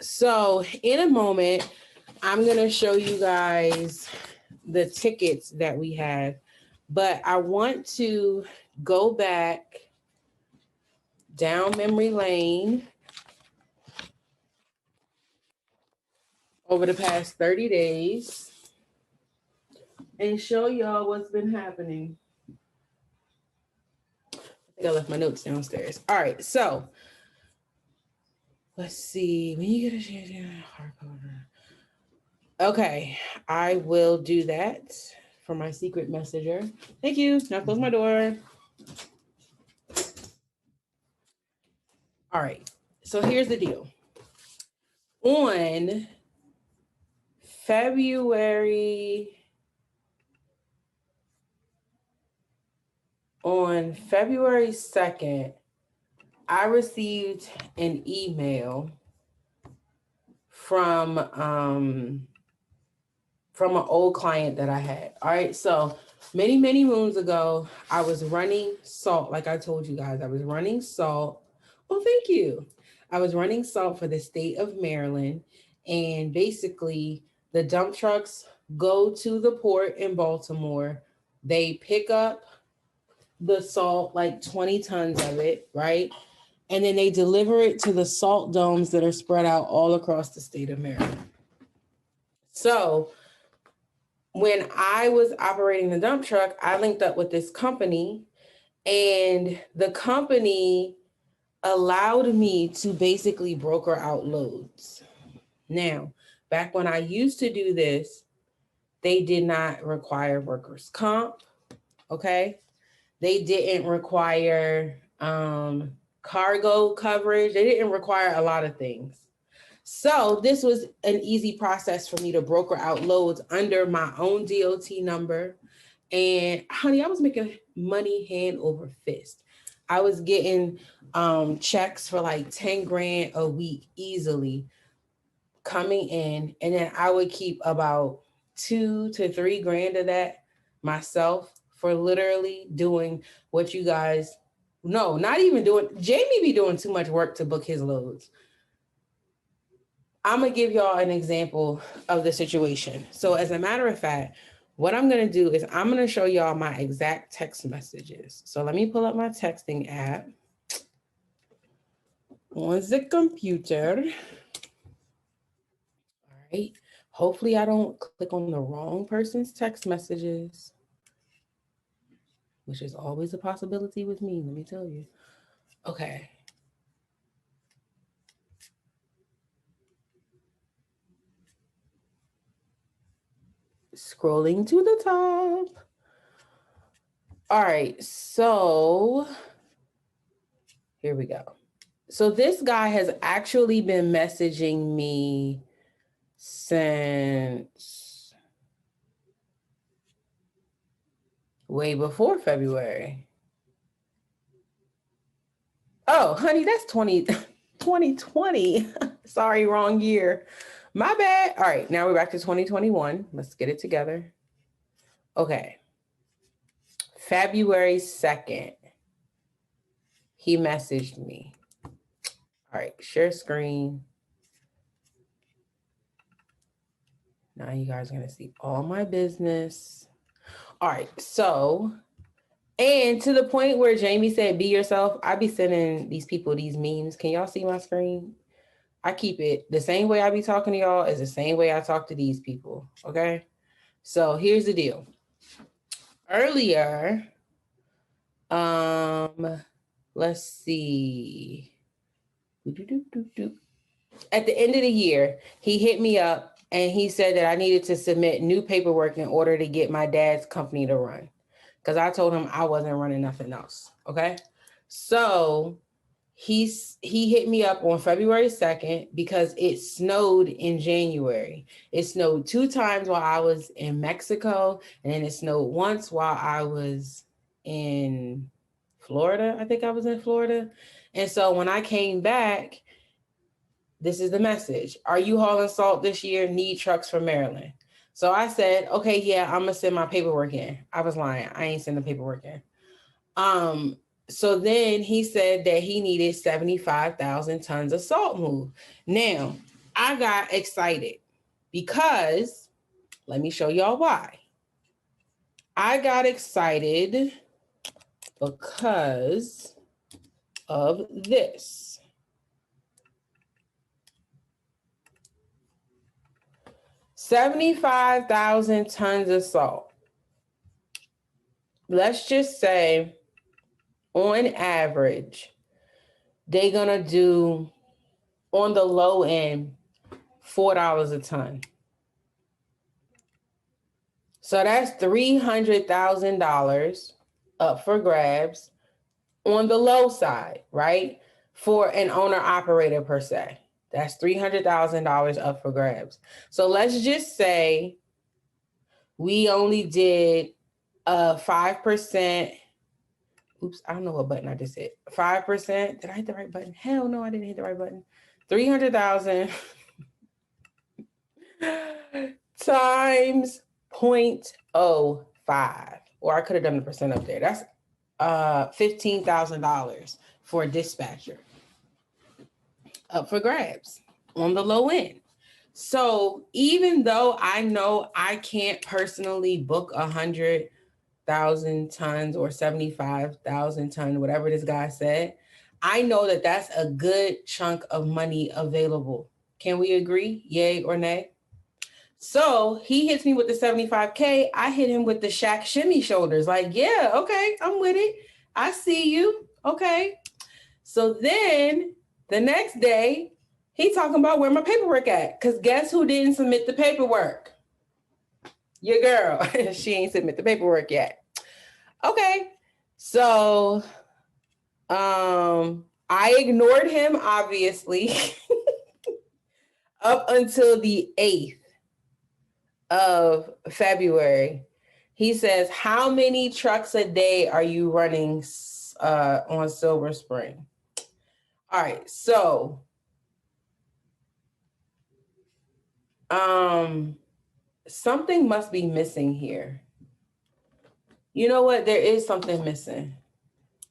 So in a moment, I'm going to show you guys the tickets that we have, but I want to go back down memory lane over the past 30 days and show y'all what's been happening. I think I left my notes downstairs. All right, so let's see. When you get a chance, hardcover. Okay, I will do that for my secret messenger. Thank you. Now close my door. All right, so here's the deal. On February 2nd, I received an email from an old client that I had. All right, so many moons ago, I was running salt. Like I told you guys, I was running salt. Oh, thank you. I was running salt for the state of Maryland, and basically the dump trucks go to the port in Baltimore. They pick up the salt, like 20 tons of it, right? And then they deliver it to the salt domes that are spread out all across the state of Maryland. So when I was operating the dump truck, I linked up with this company, and the company allowed me to basically broker out loads. Now, back when I used to do this, they did not require workers' comp, okay? They didn't require cargo coverage. They didn't require a lot of things. So this was an easy process for me to broker out loads under my own DOT number. And honey, I was making money hand over fist. I was getting checks for like 10 grand a week easily coming in. And then I would keep about 2 to 3 grand of that myself for literally doing what you guys, no, not even doing, Jamie be doing too much work to book his loads. I'm gonna give y'all an example of the situation. So as a matter of fact, what I'm gonna do is I'm gonna show y'all my exact text messages. So let me pull up my texting app on the computer. All right. Hopefully I don't click on the wrong person's text messages, which is always a possibility with me, let me tell you. Okay. Scrolling to the top. All right, so here we go. So this guy has actually been messaging me since way before February. Oh, honey, that's 2020. Sorry, wrong year. My bad. All right, now we're back to 2021. Let's get it together. Okay. February 2nd, he messaged me. All right, share screen. Now you guys are going to see all my business. All right, so, and to the point where Jamie said, be yourself, I be sending these people these memes. Can y'all see my screen? I keep it the same way I be talking to y'all is the same way I talk to these people, okay? So here's the deal. Earlier, let's see. At the end of the year, he hit me up and he said that I needed to submit new paperwork in order to get my dad's company to run. Because I told him I wasn't running nothing else. Okay. So he hit me up on February 2nd because it snowed in January. It snowed 2 times while I was in Mexico, and then it snowed once while I was in Florida. I think I was in Florida. And so when I came back, this is the message. Are you hauling salt this year? Need trucks for Maryland. So I said, okay, yeah, I'm gonna send my paperwork in. I was lying. I ain't sending the paperwork in. So then he said that he needed 75,000 tons of salt moved. Now, I got excited because, let me show y'all why. I got excited because of this. $75,000 tons of salt. Let's just say on average, they're gonna do on the low end $4 a ton. So that's $300,000 up for grabs on the low side, right? For an owner operator per se. That's $300,000 up for grabs. So let's just say we only did 5%. Oops, I don't know what button I just hit. 5%. Did I hit the right button? Hell no, I didn't hit the right button. 300,000 times 0.05. Or I could have done the percent up there. That's $15,000 for a dispatcher. Up for grabs on the low end. So even though I know I can't personally book 100,000 tons or 75,000 tons, whatever this guy said, I know that that's a good chunk of money available. Can we agree? Yay or nay? So he hits me with the 75K. I hit him with the Shaq shimmy shoulders. Like, yeah, okay, I'm with it. I see you. Okay. So then the next day, he talking about where my paperwork at. Because guess who didn't submit the paperwork? Your girl. She ain't submit the paperwork yet. Okay. So I ignored him, obviously, up until the 8th of February. He says, how many trucks a day are you running on Silver Spring? All right, so something must be missing here. You know what? There is something missing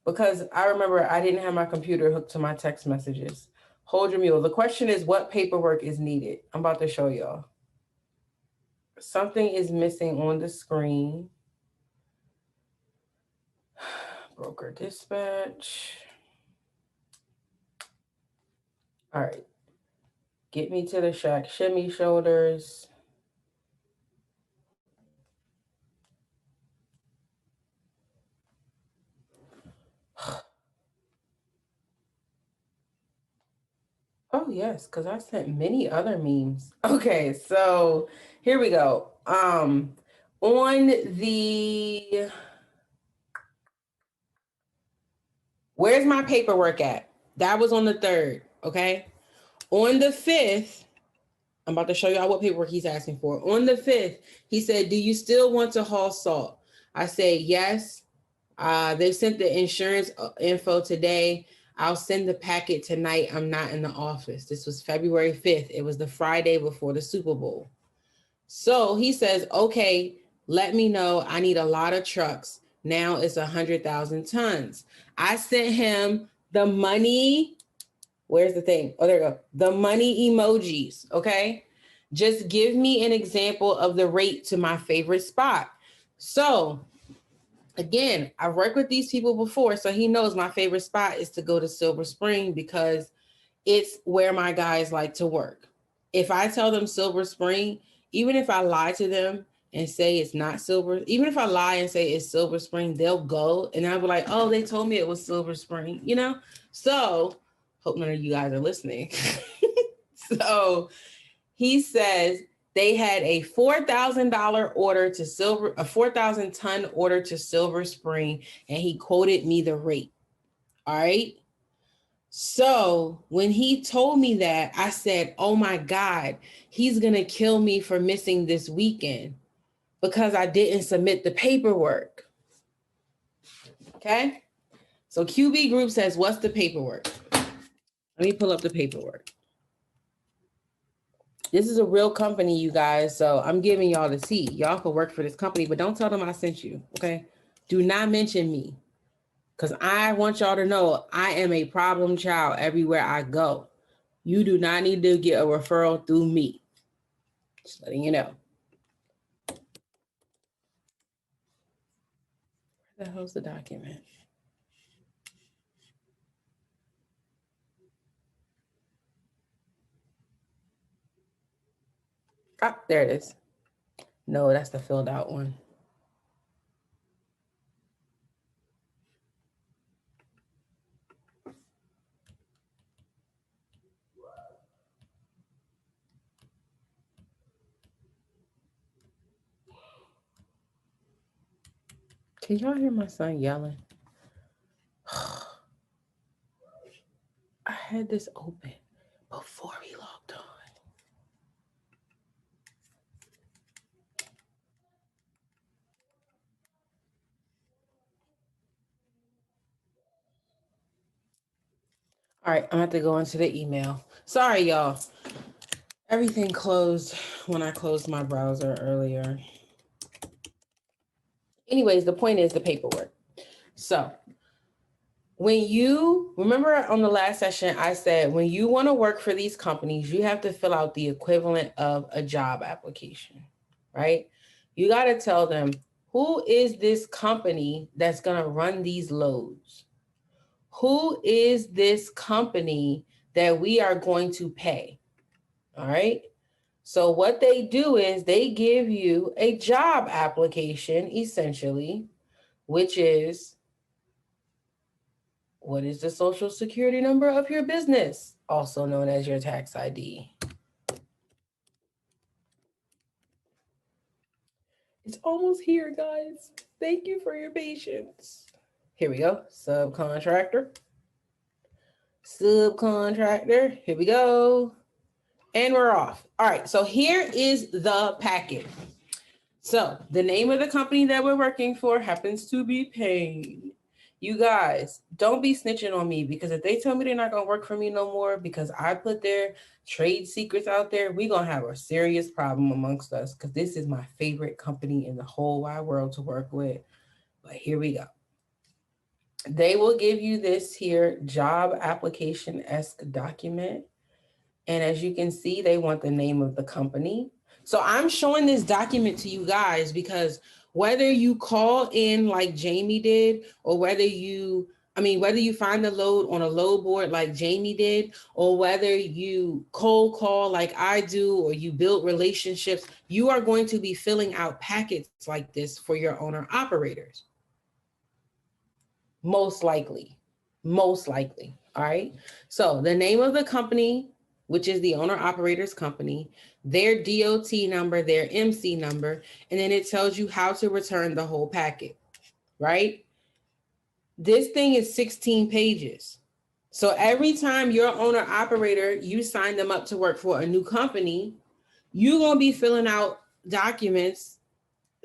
because I remember I didn't have my computer hooked to my text messages. Hold your mule. The question is, what paperwork is needed? I'm about to show y'all. Something is missing on the screen. Broker dispatch. All right. Get me to the Shaq shimmy shoulders. Oh, yes, because I sent many other memes. Okay, so here we go. On the, where's my paperwork at? That was on the 3rd, okay? On the 5th, I'm about to show y'all what paperwork he's asking for. On the 5th, he said, do you still want to haul salt? I said, yes. They sent the insurance info today. I'll send the packet tonight. I'm not in the office. This was February 5th. It was the Friday before the Super Bowl. So he says, okay, let me know. I need a lot of trucks. Now it's 100,000 tons. I sent him the money. Where's the thing? Oh, there we go. The money emojis, okay? Just give me an example of the rate to my favorite spot. So again, I've worked with these people before, so he knows my favorite spot is to go to Silver Spring because it's where my guys like to work. If I tell them Silver Spring, even if I lie to them and say it's not Silver, even if I lie and say it's Silver Spring, they'll go and I'll be like, oh, they told me it was Silver Spring, you know? So hope none of you guys are listening. So he says they had a $4,000 order to Silver, a 4,000 ton order to Silver Spring, and he quoted me the rate. All right. So when he told me that, I said, oh my God, he's going to kill me for missing this weekend because I didn't submit the paperwork. Okay. So QB Group says, what's the paperwork? Let me pull up the paperwork. This is a real company, you guys. So I'm giving y'all the tea. Y'all can work for this company, but don't tell them I sent you. Okay. Do not mention me. Because I want y'all to know I am a problem child everywhere I go. You do not need to get a referral through me. Just letting you know. Where the hell's the document? Ah, there it is. No, that's the filled out one. Can y'all hear my son yelling? I had this open before he logged on. All right, I'm gonna have to go into the email. Sorry, y'all. Everything closed when I closed my browser earlier. Anyways, the point is the paperwork. So when you remember on the last session, I said when you want to work for these companies, you have to fill out the equivalent of a job application, right? You got to tell them, who is this company that's going to run these loads? Who is this company that we are going to pay? All right. So what they do is they give you a job application, essentially, which is, what is the social security number of your business, also known as your tax ID? It's almost here, guys. Thank you for your patience. Here we go. Subcontractor. Subcontractor. Here we go. And we're off. All right. So here is the packet. So the name of the company that we're working for happens to be Payne. You guys, don't be snitching on me, because if they tell me they're not going to work for me no more because I put their trade secrets out there, we're going to have a serious problem amongst us, because this is my favorite company in the whole wide world to work with. But here we go. They will give you this here job application-esque document. And as you can see, they want the name of the company. So I'm showing this document to you guys because whether you call in like Jamie did, or whether you find the load on a load board like Jamie did, or whether you cold call like I do, or you build relationships, you are going to be filling out packets like this for your owner operators. Most likely. All right. So the name of the company, which is the owner operator's company, their DOT number, their MC number, and then it tells you how to return the whole packet, right? This thing is 16 pages. So every time your owner operator, you sign them up to work for a new company, you're going to be filling out documents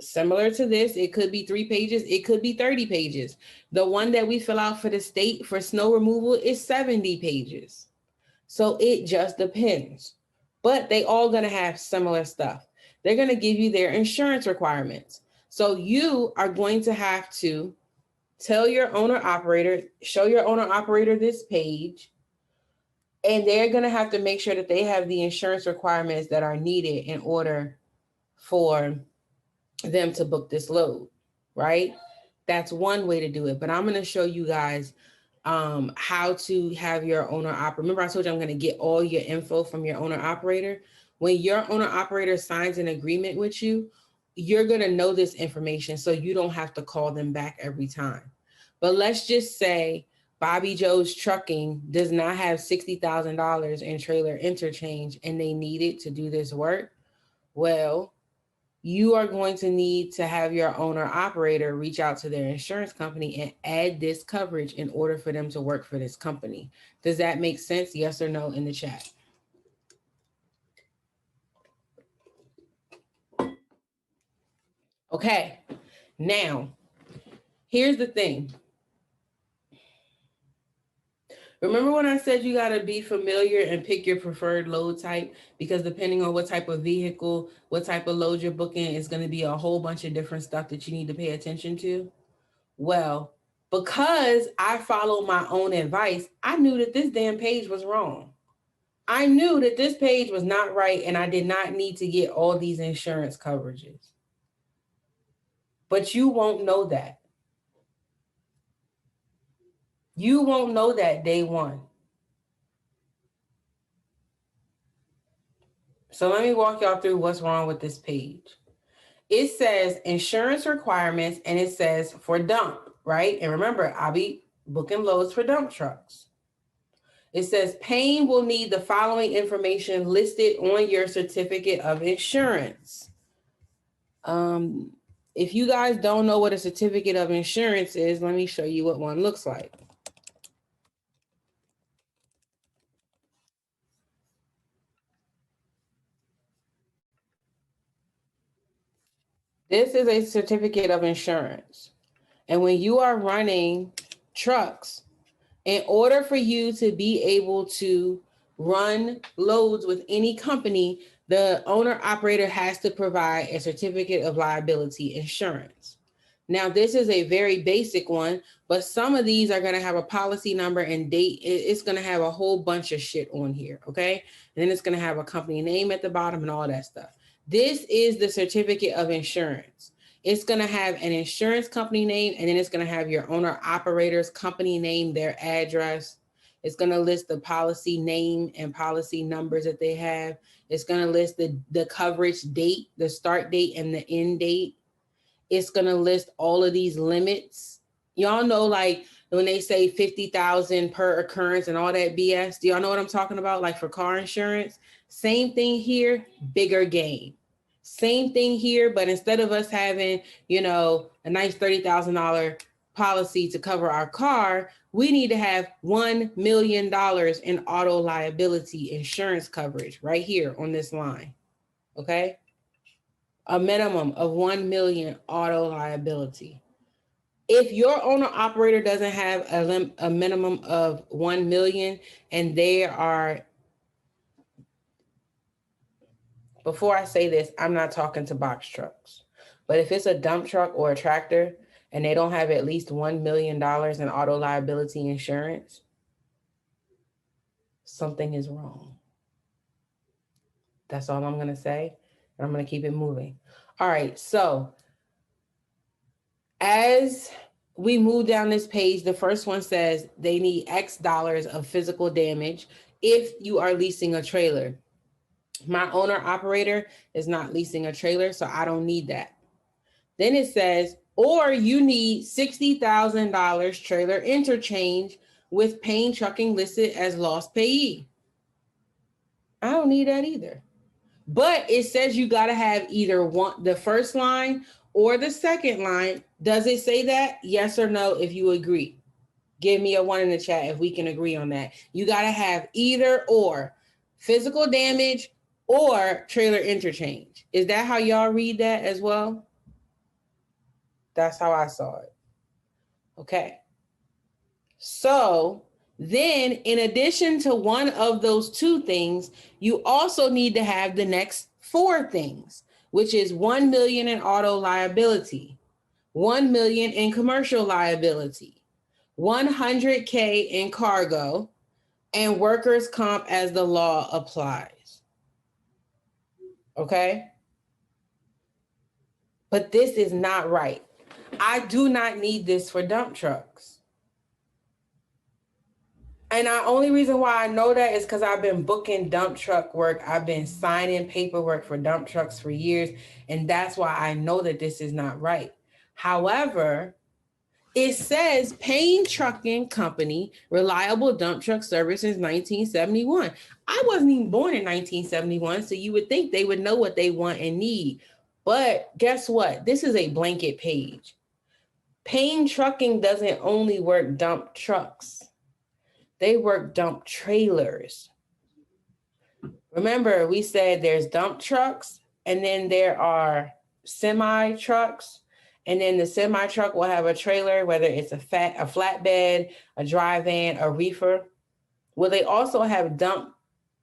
similar to this. It could be 3 pages. It could be 30 pages. The one that we fill out for the state for snow removal is 70 pages. So it just depends. But they all going to have similar stuff. They're going to give you their insurance requirements. So you are going to have to tell your owner operator, show your owner operator this page, and they're going to have to make sure that they have the insurance requirements that are needed in order for them to book this load, right? That's one way to do it. But I'm going to show you guys how to have your owner operator. Remember, I told you I'm going to get all your info from your owner operator. When your owner operator signs an agreement with you, you're going to know this information so you don't have to call them back every time. But let's just say Bobby Joe's Trucking does not have $60,000 in trailer interchange and they need it to do this work. Well, you are going to need to have your owner operator reach out to their insurance company and add this coverage in order for them to work for this company. Does that make sense? Yes or no in the chat? Okay, now here's the thing. Remember when I said you got to be familiar and pick your preferred load type, because depending on what type of vehicle, what type of load you're booking, is going to be a whole bunch of different stuff that you need to pay attention to? Well, because I follow my own advice, I knew that this damn page was wrong. I knew that this page was not right and I did not need to get all these insurance coverages. But you won't know that. You won't know that day one. So let me walk y'all through what's wrong with this page. It says insurance requirements and it says for dump, right? And remember, I'll be booking loads for dump trucks. It says Payne will need the following information listed on your certificate of insurance. If you guys don't know what a certificate of insurance is, let me show you what one looks like. This is a certificate of insurance. And when you are running trucks, in order for you to be able to run loads with any company, the owner operator has to provide a certificate of liability insurance. Now, this is a very basic one, but some of these are going to have a policy number and date. It's going to have a whole bunch of shit on here, okay? And then it's going to have a company name at the bottom and all that stuff. This is the certificate of insurance. It's going to have an insurance company name, and then it's going to have your owner operator's company name, their address. It's going to list the policy name and policy numbers that they have. It's going to list the coverage date, the start date and the end date. It's going to list all of these limits. Y'all know, like when they say 50,000 per occurrence and all that BS, do y'all know what I'm talking about? Like for car insurance, same thing here, bigger game. Same thing here, but instead of us having, you know, a nice $30,000 policy to cover our car, we need to have $1 million in auto liability insurance coverage right here on this line, okay? A minimum of 1 million auto liability. If your owner operator doesn't have a minimum of 1 million and they are, before I say this, I'm not talking to box trucks, but if it's a dump truck or a tractor and they don't have at least $1 million in auto liability insurance, something is wrong. That's all I'm going to say. And I'm going to keep it moving. All right. So as we move down this page, the first one says they need X dollars of physical damage if you are leasing a trailer. My owner operator is not leasing a trailer, so I don't need that. Then it says, or you need $60,000 trailer interchange with Payne Trucking listed as lost payee. I don't need that either. But it says you got to have either one, the first line or the second line. Does it say that? Yes or no if you agree. Give me a 1 in the chat if we can agree on that. You got to have either or, physical damage or trailer interchange. Is that how y'all read that as well? That's how I saw it. Okay. So then in addition to one of those two things, you also need to have the next 4 things, which is 1 million in auto liability, 1 million in commercial liability, 100K in cargo, and workers' comp as the law applies. Okay? But this is not right. I do not need this for dump trucks. And the only reason why I know that is because I've been booking dump truck work. I've been signing paperwork for dump trucks for years. And that's why I know that this is not right. However, it says Payne Trucking Company, reliable dump truck service since 1971. I wasn't even born in 1971, so you would think they would know what they want and need. But guess what? This is a blanket page. Payne Trucking doesn't only work dump trucks. They work dump trailers. Remember, we said there's dump trucks, and then there are semi trucks. And then the semi truck will have a trailer, whether it's a flatbed, a dry van, a reefer. Well, they also have dump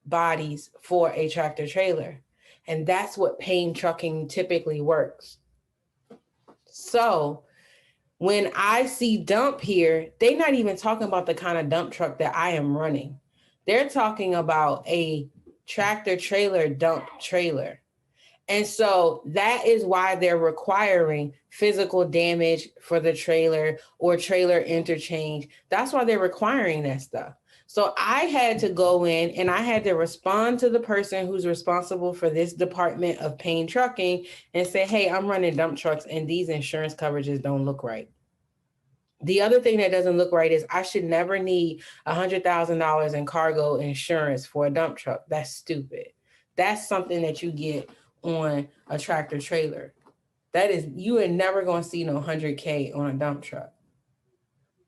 bodies for a tractor trailer. And that's what Payne Trucking typically works. So when I see dump here, they're not even talking about the kind of dump truck that I am running. They're talking about a tractor trailer dump trailer. And so that is why they're requiring physical damage for the trailer or trailer interchange. That's why they're requiring that stuff. So I had to go in and I had to respond to the person who's responsible for this department of Payne Trucking and say, hey, I'm running dump trucks and these insurance coverages don't look right. The other thing that doesn't look right is I should never need $100,000 in cargo insurance for a dump truck. That's stupid. That's something that you get on a tractor trailer. That is, you are never going to see no 100K on a dump truck.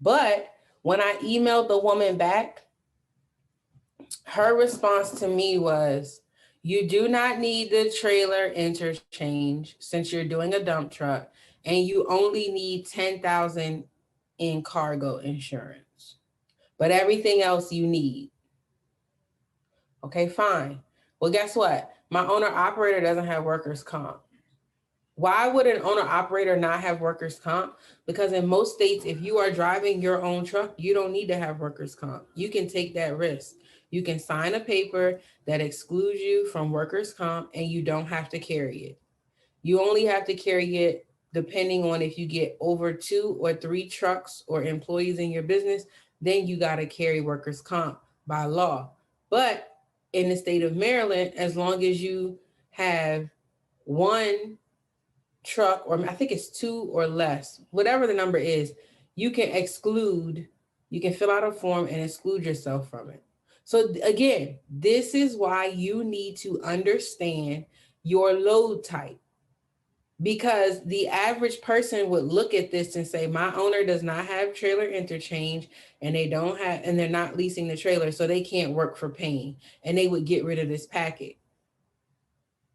But when I emailed the woman back, her response to me was, you do not need the trailer interchange since you're doing a dump truck, and you only need 10,000 in cargo insurance, but everything else you need. Okay, fine. Well, guess what? My owner operator doesn't have workers' comp. Why would an owner operator not have workers' comp? Because in most states, if you are driving your own truck, you don't need to have workers' comp. You can take that risk. You can sign a paper that excludes you from workers' comp and you don't have to carry it. You only have to carry it depending on if you get over 2 or 3 trucks or employees in your business, then you got to carry workers' comp by law. But in the state of Maryland, as long as you have 1 truck, or I think it's 2 or less, whatever the number is, you can exclude, you can fill out a form and exclude yourself from it. So again, this is why you need to understand your load type. Because the average person would look at this and say, my owner does not have trailer interchange and they're not leasing the trailer, so they can't work for Payne, and they would get rid of this packet.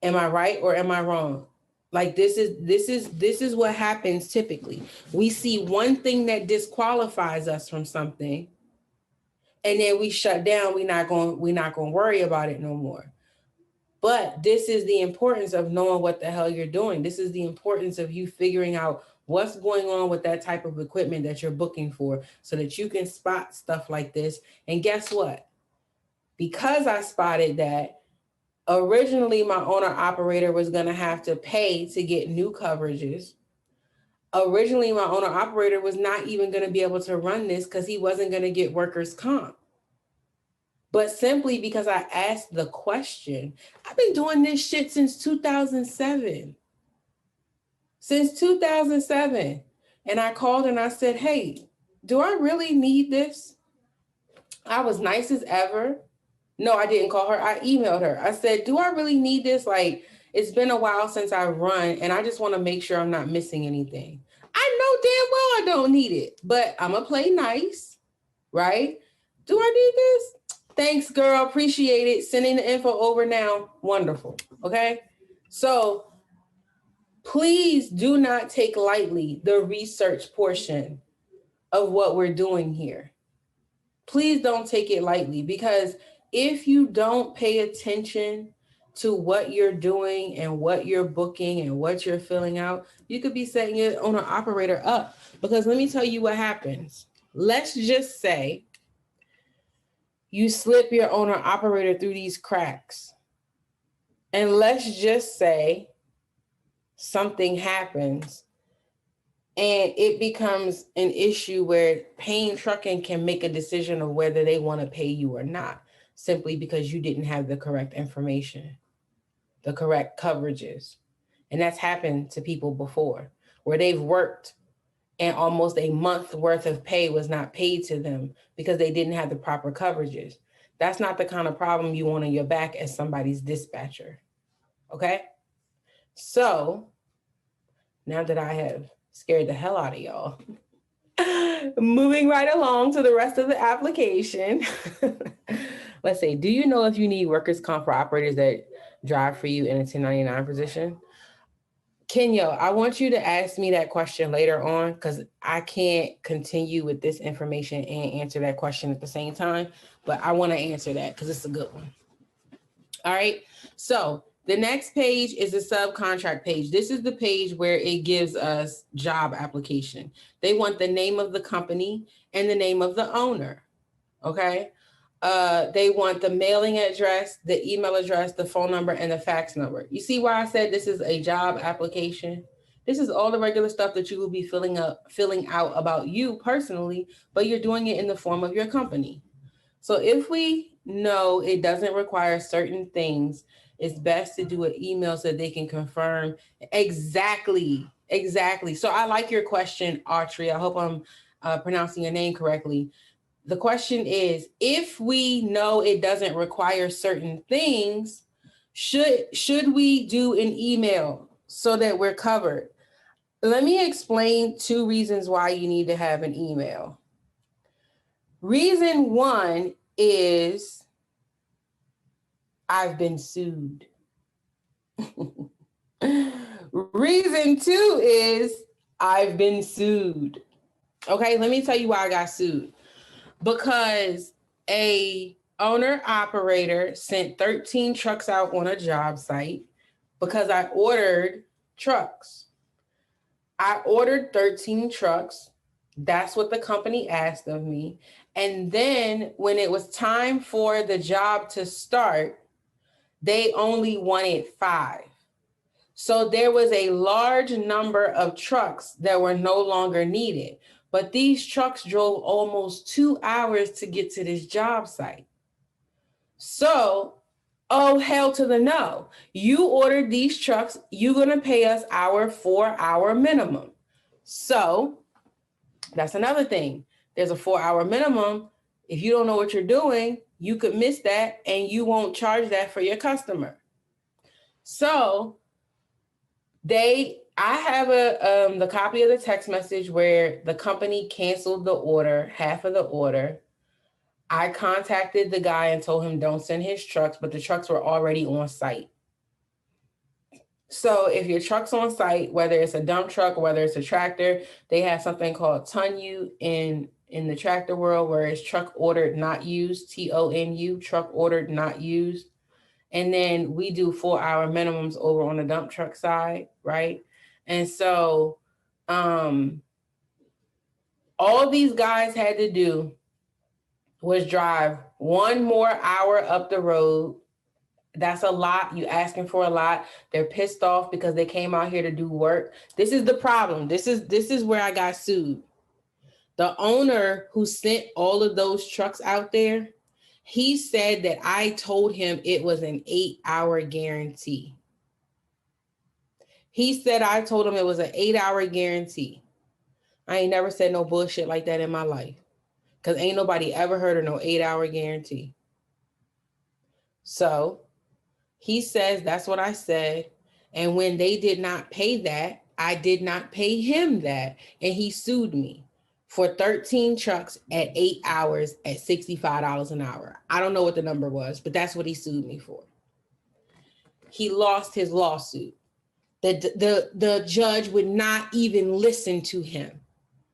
Am I right or am I wrong? Like this is what happens typically. We see one thing that disqualifies us from something, and then we shut down. We're not going to worry about it no more. But this is the importance of knowing what the hell you're doing. This is the importance of you figuring out what's going on with that type of equipment that you're booking for, so that you can spot stuff like this. And guess what? Because I spotted that, originally, my owner operator was going to have to pay to get new coverages. Originally, my owner operator was not even going to be able to run this because he wasn't going to get workers' comp. But simply because I asked the question, I've been doing this shit since 2007. Since 2007. And I called and I said, hey, do I really need this? I was nice as ever. No, I didn't call her. I emailed her. I said, do I really need this? Like, it's been a while since I run and I just want to make sure I'm not missing anything. I know damn well I don't need it, but I'm going to play nice, right? Do I need this? Thanks, girl. Appreciate it. Sending the info over now. Wonderful. Okay. So please do not take lightly the research portion of what we're doing here. Please don't take it lightly, because if you don't pay attention to what you're doing and what you're booking and what you're filling out, you could be setting your owner operator up. Because let me tell you what happens. Let's just say you slip your owner operator through these cracks. And let's just say something happens and it becomes an issue where Payne Trucking can make a decision of whether they want to pay you or not, simply because you didn't have the correct information, the correct coverages. And that's happened to people before, where they've worked and almost a month worth of pay was not paid to them because they didn't have the proper coverages. That's not the kind of problem you want on your back as somebody's dispatcher. Okay? So now that I have scared the hell out of y'all, moving right along to the rest of the application. Let's say, do you know if you need workers' comp for operators that drive for you in a 1099 position? Kenya, I want you to ask me that question later on, because I can't continue with this information and answer that question at the same time, but I want to answer that because it's a good one. All right, so the next page is the subcontract page. This is the page where it gives us job application. They want the name of the company and the name of the owner, okay? They want the mailing address, the email address, the phone number, and the fax number. You see why I said this is a job application? This is all the regular stuff that you will be filling out about you personally, but you're doing it in the form of your company. So if we know it doesn't require certain things, it's best to do an email so they can confirm exactly. So I like your question, Autry. I hope I'm pronouncing your name correctly. The question is, if we know it doesn't require certain things, should we do an email so that we're covered? Let me explain 2 reasons why you need to have an email. Reason 1 is I've been sued. Reason 2 is I've been sued. Okay, let me tell you why I got sued. Because a owner operator sent 13 trucks out on a job site because I ordered trucks. I ordered 13 trucks. That's what the company asked of me. And then when it was time for the job to start, they only wanted 5. So there was a large number of trucks that were no longer needed. But these trucks drove almost 2 hours to get to this job site. So, oh, hell to the no. You ordered these trucks, you're going to pay us our 4-hour minimum. So that's another thing. There's a 4-hour minimum. If you don't know what you're doing, you could miss that and you won't charge that for your customer. So I have the copy of the text message where the company canceled the order, half of the order. I contacted the guy and told him don't send his trucks, but the trucks were already on site. So if your truck's on site, whether it's a dump truck or whether it's a tractor, they have something called TONU in the tractor world, where it's truck ordered not used, TONU, truck ordered not used. And then we do 4-hour minimums over on the dump truck side, right? And so all these guys had to do was drive 1 more hour up the road. That's a lot. You asking for a lot. They're pissed off because they came out here to do work. This is the problem. This is where I got sued. The owner who sent all of those trucks out there, he said that I told him it was an 8-hour guarantee. He said I told him it was an 8-hour guarantee. I ain't never said no bullshit like that in my life, because ain't nobody ever heard of no 8-hour guarantee. So he says that's what I said. And when they did not pay that, I did not pay him that. And he sued me for 13 trucks at 8 hours at $65 an hour. I don't know what the number was, but that's what he sued me for. He lost his lawsuit. The judge would not even listen to him.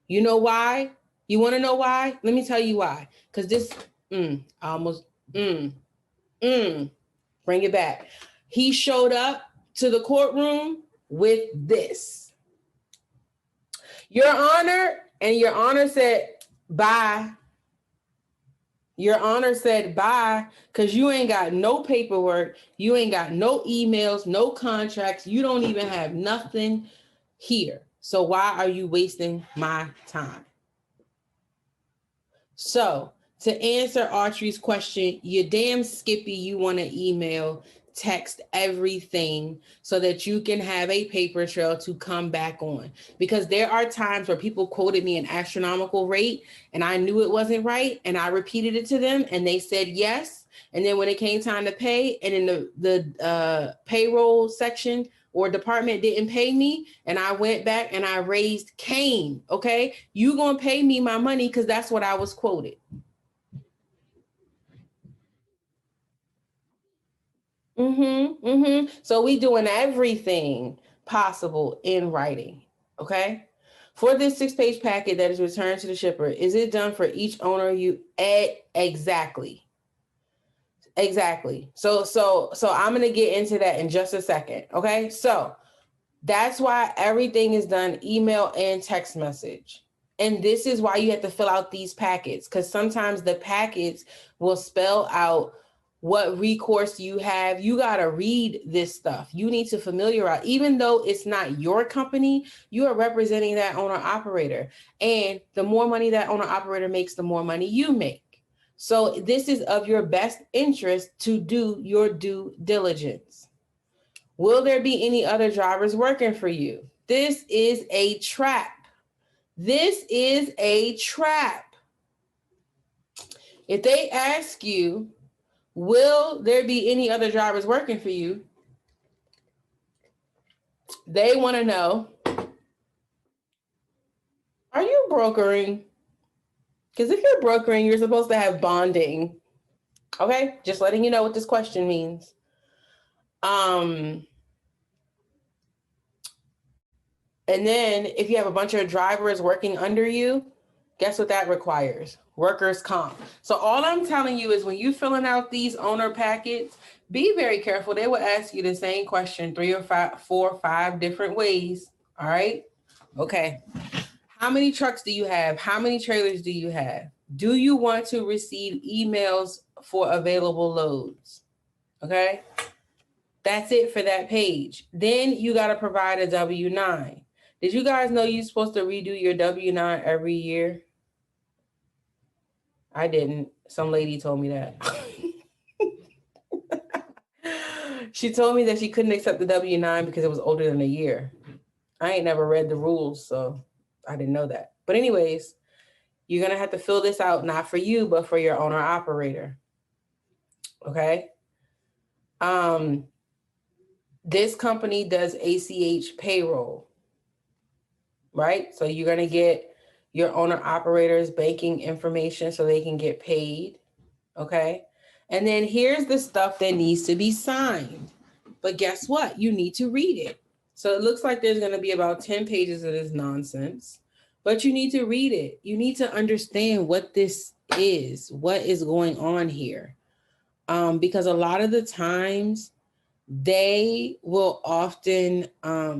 You know why? You want to know why? Let me tell you why. Because this, bring it back. He showed up to the courtroom with this. Your Honor, and Your Honor said, bye. Your Honor said, bye, because you ain't got no paperwork. You ain't got no emails, no contracts. You don't even have nothing here. So why are you wasting my time? So to answer Autry's question, you damn Skippy, you want to email, text everything so that you can have a paper trail to come back on. Because there are times where people quoted me an astronomical rate and I knew it wasn't right. And I repeated it to them and they said yes. And then when it came time to pay, and in the payroll section or department didn't pay me, and I went back and I raised Cain. Okay, you gonna pay me my money because that's what I was quoted. So we doing everything possible in writing. Okay. For this 6-page packet that is returned to the shipper, is it done for each owner? Exactly. So I'm going to get into that in just a second. Okay. So that's why everything is done email and text message. And this is why you have to fill out these packets, because sometimes the packets will spell out what recourse you have. You got to read this stuff. You need to familiarize, even though it's not your company, you are representing that owner operator. And the more money that owner operator makes, the more money you make. So this is of your best interest to do your due diligence. Will there be any other drivers working for you? This is a trap. This is a trap. If they ask you, will there be any other drivers working for you? They want to know, are you brokering? Because if you're brokering, you're supposed to have bonding. Okay, just letting you know what this question means. And then if you have a bunch of drivers working under you, guess what that requires? Workers' comp. So all I'm telling you is when you're filling out these owner packets, be very careful. They will ask you the same question 3 or 4 or 5 different ways. All right. Okay. How many trucks do you have? How many trailers do you have? Do you want to receive emails for available loads? Okay. That's it for that page. Then you got to provide a W-9. Did you guys know you're supposed to redo your W-9 every year? I didn't. Some lady told me that. She told me that she couldn't accept the W-9 because it was older than a year. I ain't never read the rules, so I didn't know that. But anyways, you're going to have to fill this out, not for you, but for your owner operator. Okay? This company does ACH payroll, right? So you're going to get your owner operator's banking information so they can get paid. Okay. And then here's the stuff that needs to be signed. But guess what? You need to read it. So it looks like there's going to be about 10 pages of this nonsense, but you need to read it. You need to understand what this is, what is going on here. Because a lot of the times they will often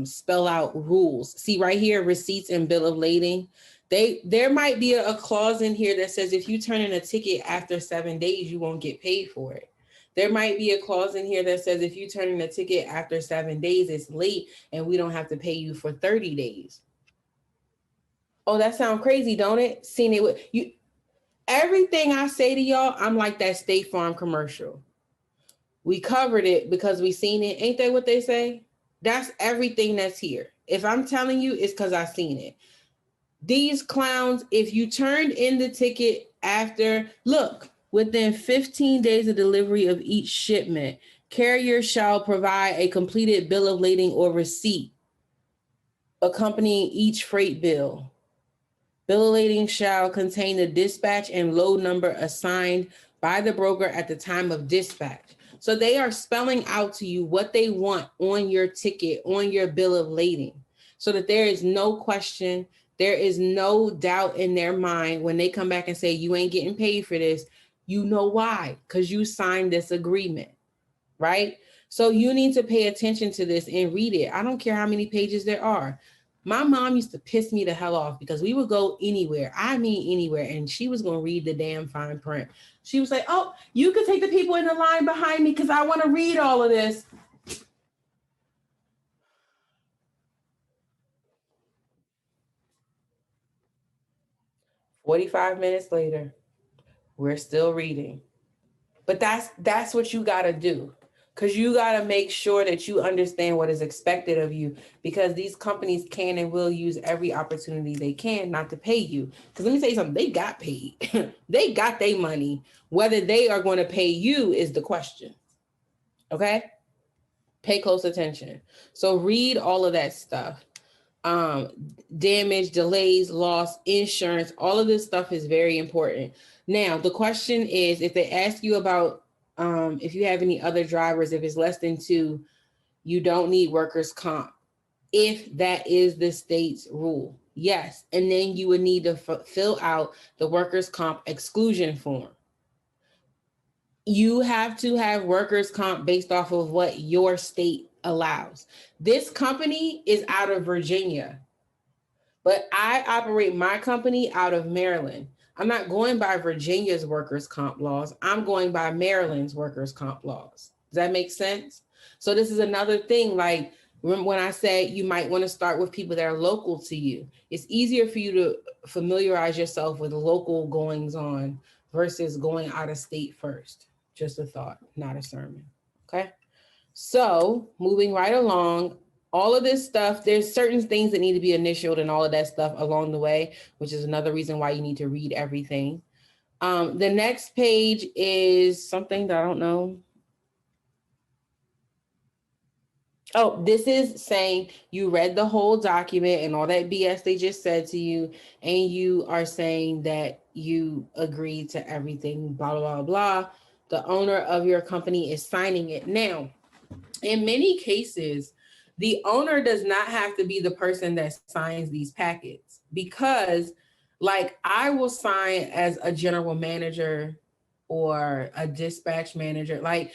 spell out rules. See right here, receipts and bill of lading. There might be a clause in here that says if you turn in a ticket after 7 days, you won't get paid for it. There might be a clause in here that says if you turn in a ticket after 7 days, it's late and we don't have to pay you for 30 days. Oh, that sounds crazy, don't it? Seen it with you. Everything I say to y'all, I'm like that State Farm commercial. We covered it because we seen it. Ain't that what they say? That's everything that's here. If I'm telling you, it's because I seen it. These clowns, if you turned in the ticket after, look, within 15 days of delivery of each shipment, carrier shall provide a completed bill of lading or receipt accompanying each freight bill. Bill of lading shall contain the dispatch and load number assigned by the broker at the time of dispatch. So they are spelling out to you what they want on your ticket, on your bill of lading, so that there is no question, there is no doubt in their mind when they come back and say, you ain't getting paid for this. You know why? Because you signed this agreement, right? So you need to pay attention to this and read it. I don't care how many pages there are. My mom used to piss me the hell off because we would go anywhere. I mean, anywhere. And she was going to read the damn fine print. She was like, oh, you could take the people in the line behind me because I want to read all of this. "45 minutes later, we're still reading." But that's what you got to do. Because you got to make sure that you understand what is expected of you, because these companies can and will use every opportunity they can not to pay you. Because let me tell you something, they got paid. They got their money. Whether they are going to pay you is the question. Okay? Pay close attention. So read all of that stuff. Damage, delays, loss, insurance, all of this stuff is very important. Now, the question is, if they ask you about if you have any other drivers, if it's less than 2, you don't need workers' comp. If that is the state's rule, yes. And then you would need to fill out the workers' comp exclusion form. You have to have workers' comp based off of what your state allows. This company is out of Virginia. but I operate my company out of Maryland. I'm not going by Virginia's workers' comp laws. I'm going by Maryland's workers' comp laws. Does that make sense? So this is another thing, like when I say you might want to start with people that are local to you, it's easier for you to familiarize yourself with local goings on versus going out of state first. Just a thought, not a sermon. Okay. So moving right along, all of this stuff, there's certain things that need to be initialed and all of that stuff along the way, which is another reason why you need to read everything. The next page is something that I don't know. Oh, this is saying you read the whole document and all that BS they just said to you, and you are saying that you agreed to everything, blah, blah, blah, blah. The owner of your company is signing it. Now, in many cases, the owner does not have to be the person that signs these packets, because like I will sign as a general manager or a dispatch manager. Like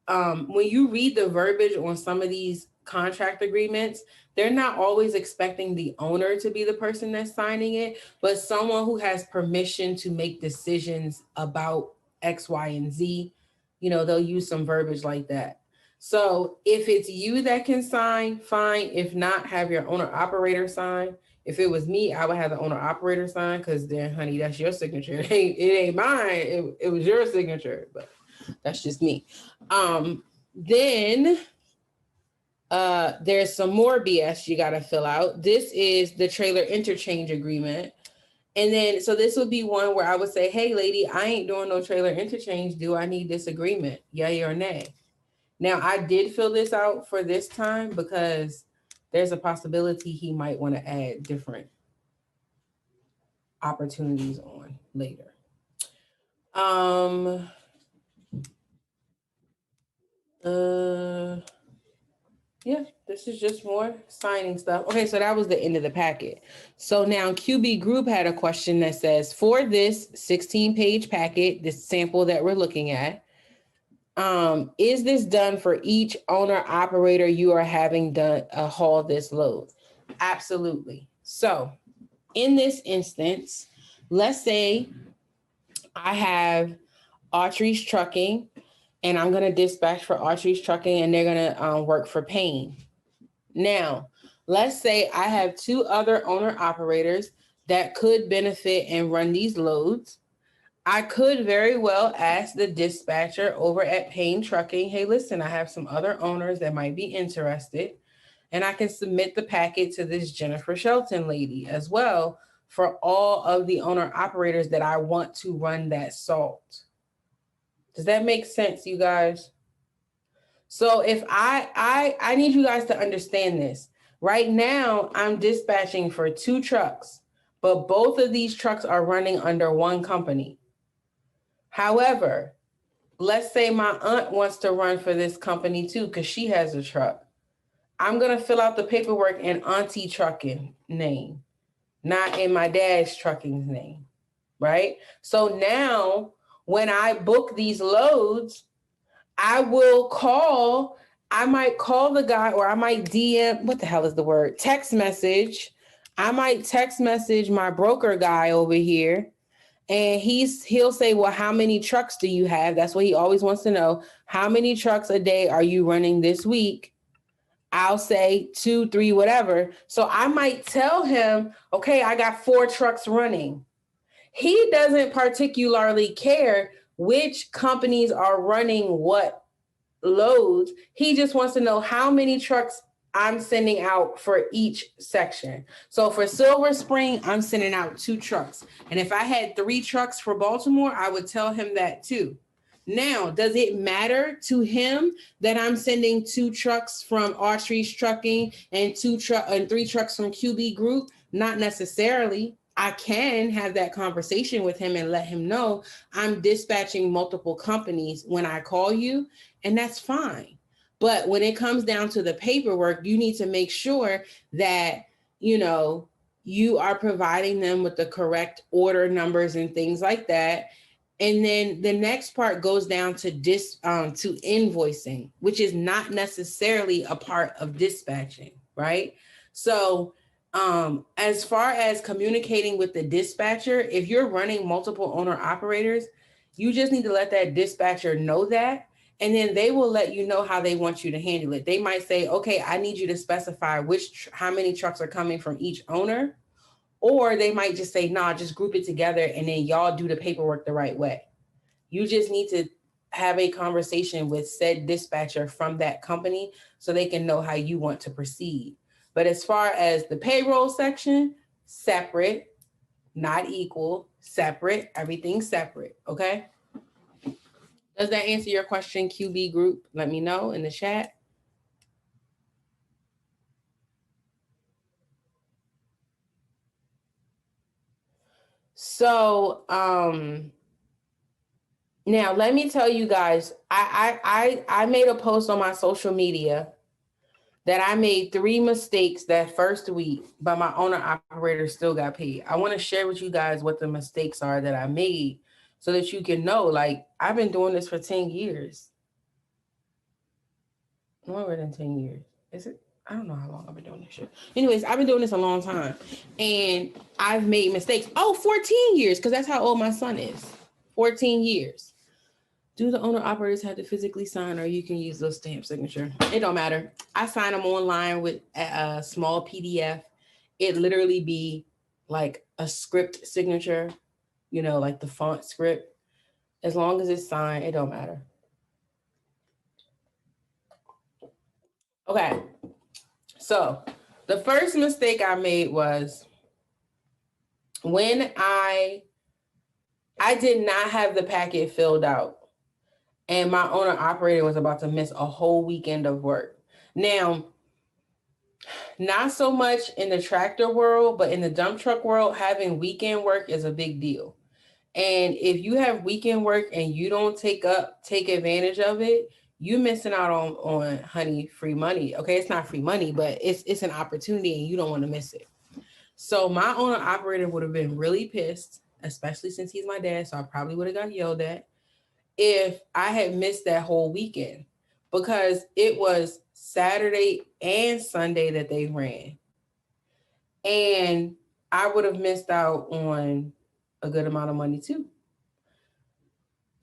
when you read the verbiage on some of these contract agreements, they're not always expecting the owner to be the person that's signing it, but someone who has permission to make decisions about X, Y, and Z. You know, they'll use some verbiage like that. So if it's you that can sign, fine. If not, have your owner operator sign. If it was me, I would have the owner operator sign, because then, honey, that's your signature. It ain't mine. It was your signature, but that's just me. Then there's some more BS you got to fill out. This is the trailer interchange agreement. And then, so this would be one where I would say, hey, lady, I ain't doing no trailer interchange. Do I need this agreement? Yay or nay? Now, I did fill this out for this time because there's a possibility he might want to add different opportunities on later. Yeah, this is just more signing stuff. Okay, so that was the end of the packet. So now QB Group had a question that says, for this 16-page packet, this sample that we're looking at, is this done for each owner operator you are having done haul this load? Absolutely. So in this instance, let's say I have Autry's Trucking, and I'm going to dispatch for Autry's Trucking, and they're going to work for Payne. Now, let's say I have two other owner operators that could benefit and run these loads. I could very well ask the dispatcher over at Payne Trucking, hey, listen, I have some other owners that might be interested, and I can submit the packet to this Jennifer Shelton lady as well for all of the owner operators that I want to run that salt. Does that make sense, you guys? So if I need you guys to understand this. Right now, I'm dispatching for 2 trucks, but both of these trucks are running under one company. However, let's say my aunt wants to run for this company too, because she has a truck. I'm going to fill out the paperwork in Auntie Trucking name, not in my dad's trucking's name, right? So now when I book these loads, I might call the guy, or I might DM, what the hell is the word? Text message. I might text message my broker guy over here, and he'll say, well, how many trucks do you have? That's what he always wants to know. How many trucks a day are you running this week? I'll say 2, 3, whatever. So I might tell him, okay, I got 4 trucks running. He doesn't particularly care which companies are running what loads. He just wants to know how many trucks I'm sending out for each section. So for Silver Spring, I'm sending out 2 trucks. And if I had 3 trucks for Baltimore, I would tell him that too. Now, does it matter to him that I'm sending 2 trucks from Autry's Trucking and 3 trucks from QB Group? Not necessarily. I can have that conversation with him and let him know I'm dispatching multiple companies when I call you, and that's fine. But when it comes down to the paperwork, you need to make sure that, you are providing them with the correct order numbers and things like that. And then the next part goes down to invoicing, which is not necessarily a part of dispatching, right? So As far as communicating with the dispatcher, if you're running multiple owner operators, you just need to let that dispatcher know that, and then they will let you know how they want you to handle it. They might say, okay, I need you to specify how many trucks are coming from each owner, or they might just say, nah, just group it together and then y'all do the paperwork the right way. You just need to have a conversation with said dispatcher from that company so they can know how you want to proceed. But as far as the payroll section, separate, not equal, separate, everything separate, okay? Does that answer your question, QB group? Let me know in the chat. So, now let me tell you guys, I made a post on my social media that I made 3 mistakes that first week, but my owner operator still got paid. I want to share with you guys what the mistakes are that I made so that you can know, like, I've been doing this for 10 years. Longer than 10 years. Is it? I don't know how long I've been doing this shit. Anyways, I've been doing this a long time and I've made mistakes. Oh, 14 years, because that's how old my son is. 14 years. Do the owner operators have to physically sign, or you can use those stamp signature? It don't matter. I sign them online with a small PDF. It literally be like a script signature, you know, like the font script. As long as it's signed, it don't matter. Okay. So the first mistake I made was when I did not have the packet filled out. And my owner operator was about to miss a whole weekend of work. Now, not so much in the tractor world, but in the dump truck world, having weekend work is a big deal. And if you have weekend work and you don't take advantage of it, you missing out on honey, free money. Okay, it's not free money, but it's an opportunity and you don't want to miss it. So my owner operator would have been really pissed, especially since he's my dad. So I probably would have got yelled at if I had missed that whole weekend, because it was Saturday and Sunday that they ran. And I would have missed out on a good amount of money too.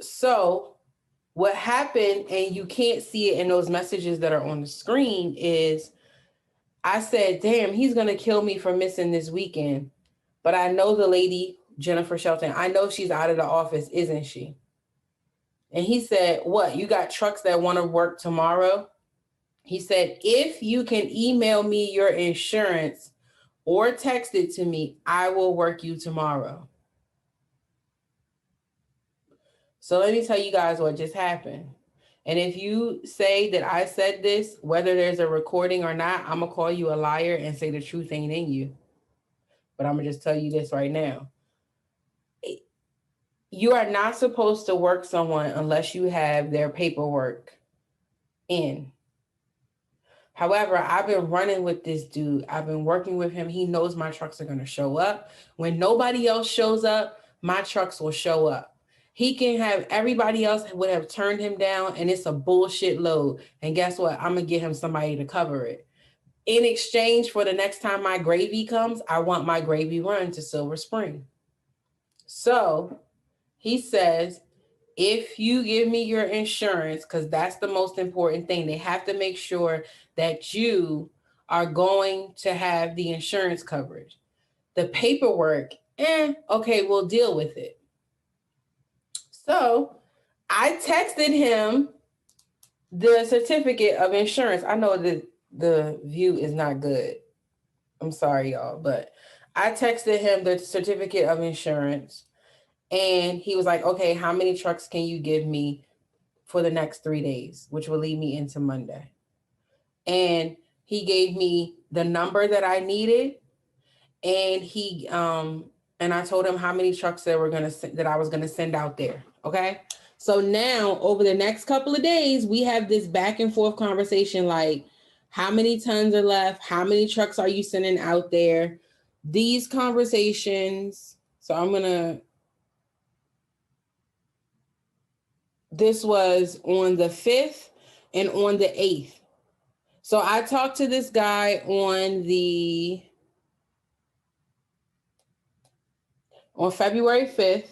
So what happened, and you can't see it in those messages that are on the screen, is I said, damn, he's going to kill me for missing this weekend. But I know the lady, Jennifer Shelton, I know she's out of the office, isn't she? And he said, what, you got trucks that want to work tomorrow? He said, if you can email me your insurance or text it to me, I will work you tomorrow. So let me tell you guys what just happened. And if you say that I said this, whether there's a recording or not, I'm going to call you a liar and say the truth ain't in you. But I'm going to just tell you this right now. You are not supposed to work someone unless you have their paperwork in. However, I've been running with this dude. I've been working with him. He knows my trucks are going to show up. When nobody else shows up, my trucks will show up. He can have everybody else would have turned him down, and it's a bullshit load. And guess what? I'm going to get him somebody to cover it. In exchange for the next time my gravy comes, I want my gravy run to Silver Spring. So he says, if you give me your insurance, because that's the most important thing, they have to make sure that you are going to have the insurance coverage. The paperwork, okay, we'll deal with it. So I texted him the certificate of insurance. I know that the view is not good. I'm sorry, y'all, but I texted him the certificate of insurance. And he was like, okay, how many trucks can you give me for the next 3 days, which will lead me into Monday? And he gave me the number that I needed. And and I told him how many trucks that I was gonna send out there. Okay. So now over the next couple of days, we have this back and forth conversation, like how many tons are left? How many trucks are you sending out there? These conversations. So this was on the 5th and on the 8th. So I talked to this guy on the on February 5th.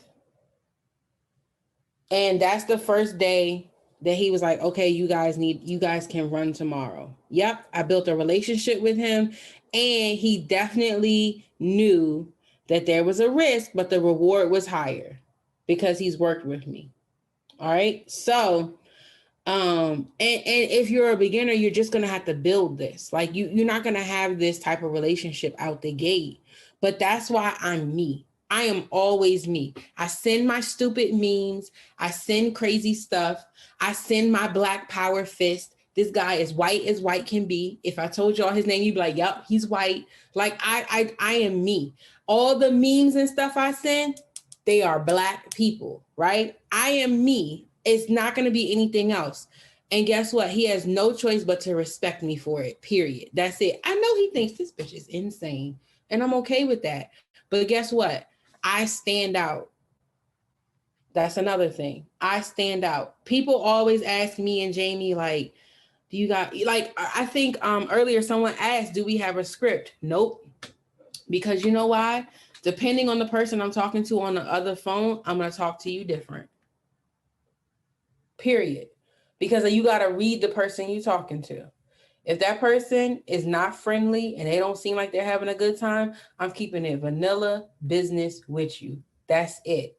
And that's the first day that he was like, okay, you guys can run tomorrow. Yep. I built a relationship with him, and he definitely knew that there was a risk, but the reward was higher because he's worked with me. All right. So, and if you're a beginner, you're just going to have to build this. Like you're not going to have this type of relationship out the gate, but that's why I'm me. I am always me. I send my stupid memes. I send crazy stuff. I send my black power fist. This guy is white as white can be. If I told y'all his name, you'd be like, yep, he's white. Like I am me. All the memes and stuff I send, they are black people, right? I am me. It's not going to be anything else. And guess what? He has no choice but to respect me for it, period. That's it. I know he thinks this bitch is insane, and I'm okay with that. But guess what? I stand out. That's another thing. I stand out. People always ask me and Jamie, like, do you got, like, I think earlier someone asked, do we have a script? Nope. Because you know why? Depending on the person I'm talking to on the other phone, I'm going to talk to you different. Period. Because you got to read the person you're talking to. If that person is not friendly and they don't seem like they're having a good time, I'm keeping it vanilla business with you. That's it.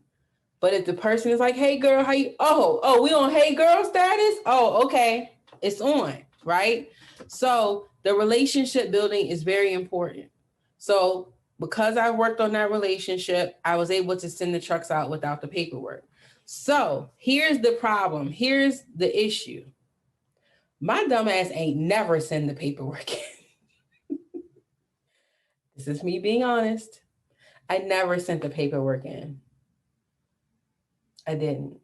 But if the person is like, hey girl, how you? Oh, we on hey girl status? Oh, okay. It's on, right? So the relationship building is very important. So because I worked on that relationship, I was able to send the trucks out without the paperwork. So here's the problem. Here's the issue. My dumb ass ain't never send the paperwork in. This is me being honest. I never sent the paperwork in. I didn't.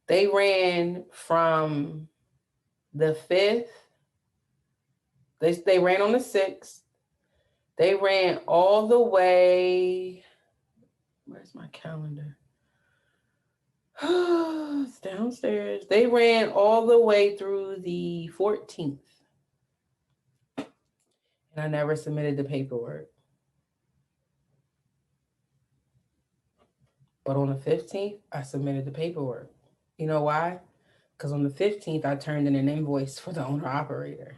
They ran from the 5th. They ran on the 6th. They ran all the way. Where's my calendar? It's downstairs. They ran all the way through the 14th. And I never submitted the paperwork. But on the 15th, I submitted the paperwork. You know why? Because on the 15th, I turned in an invoice for the owner operator.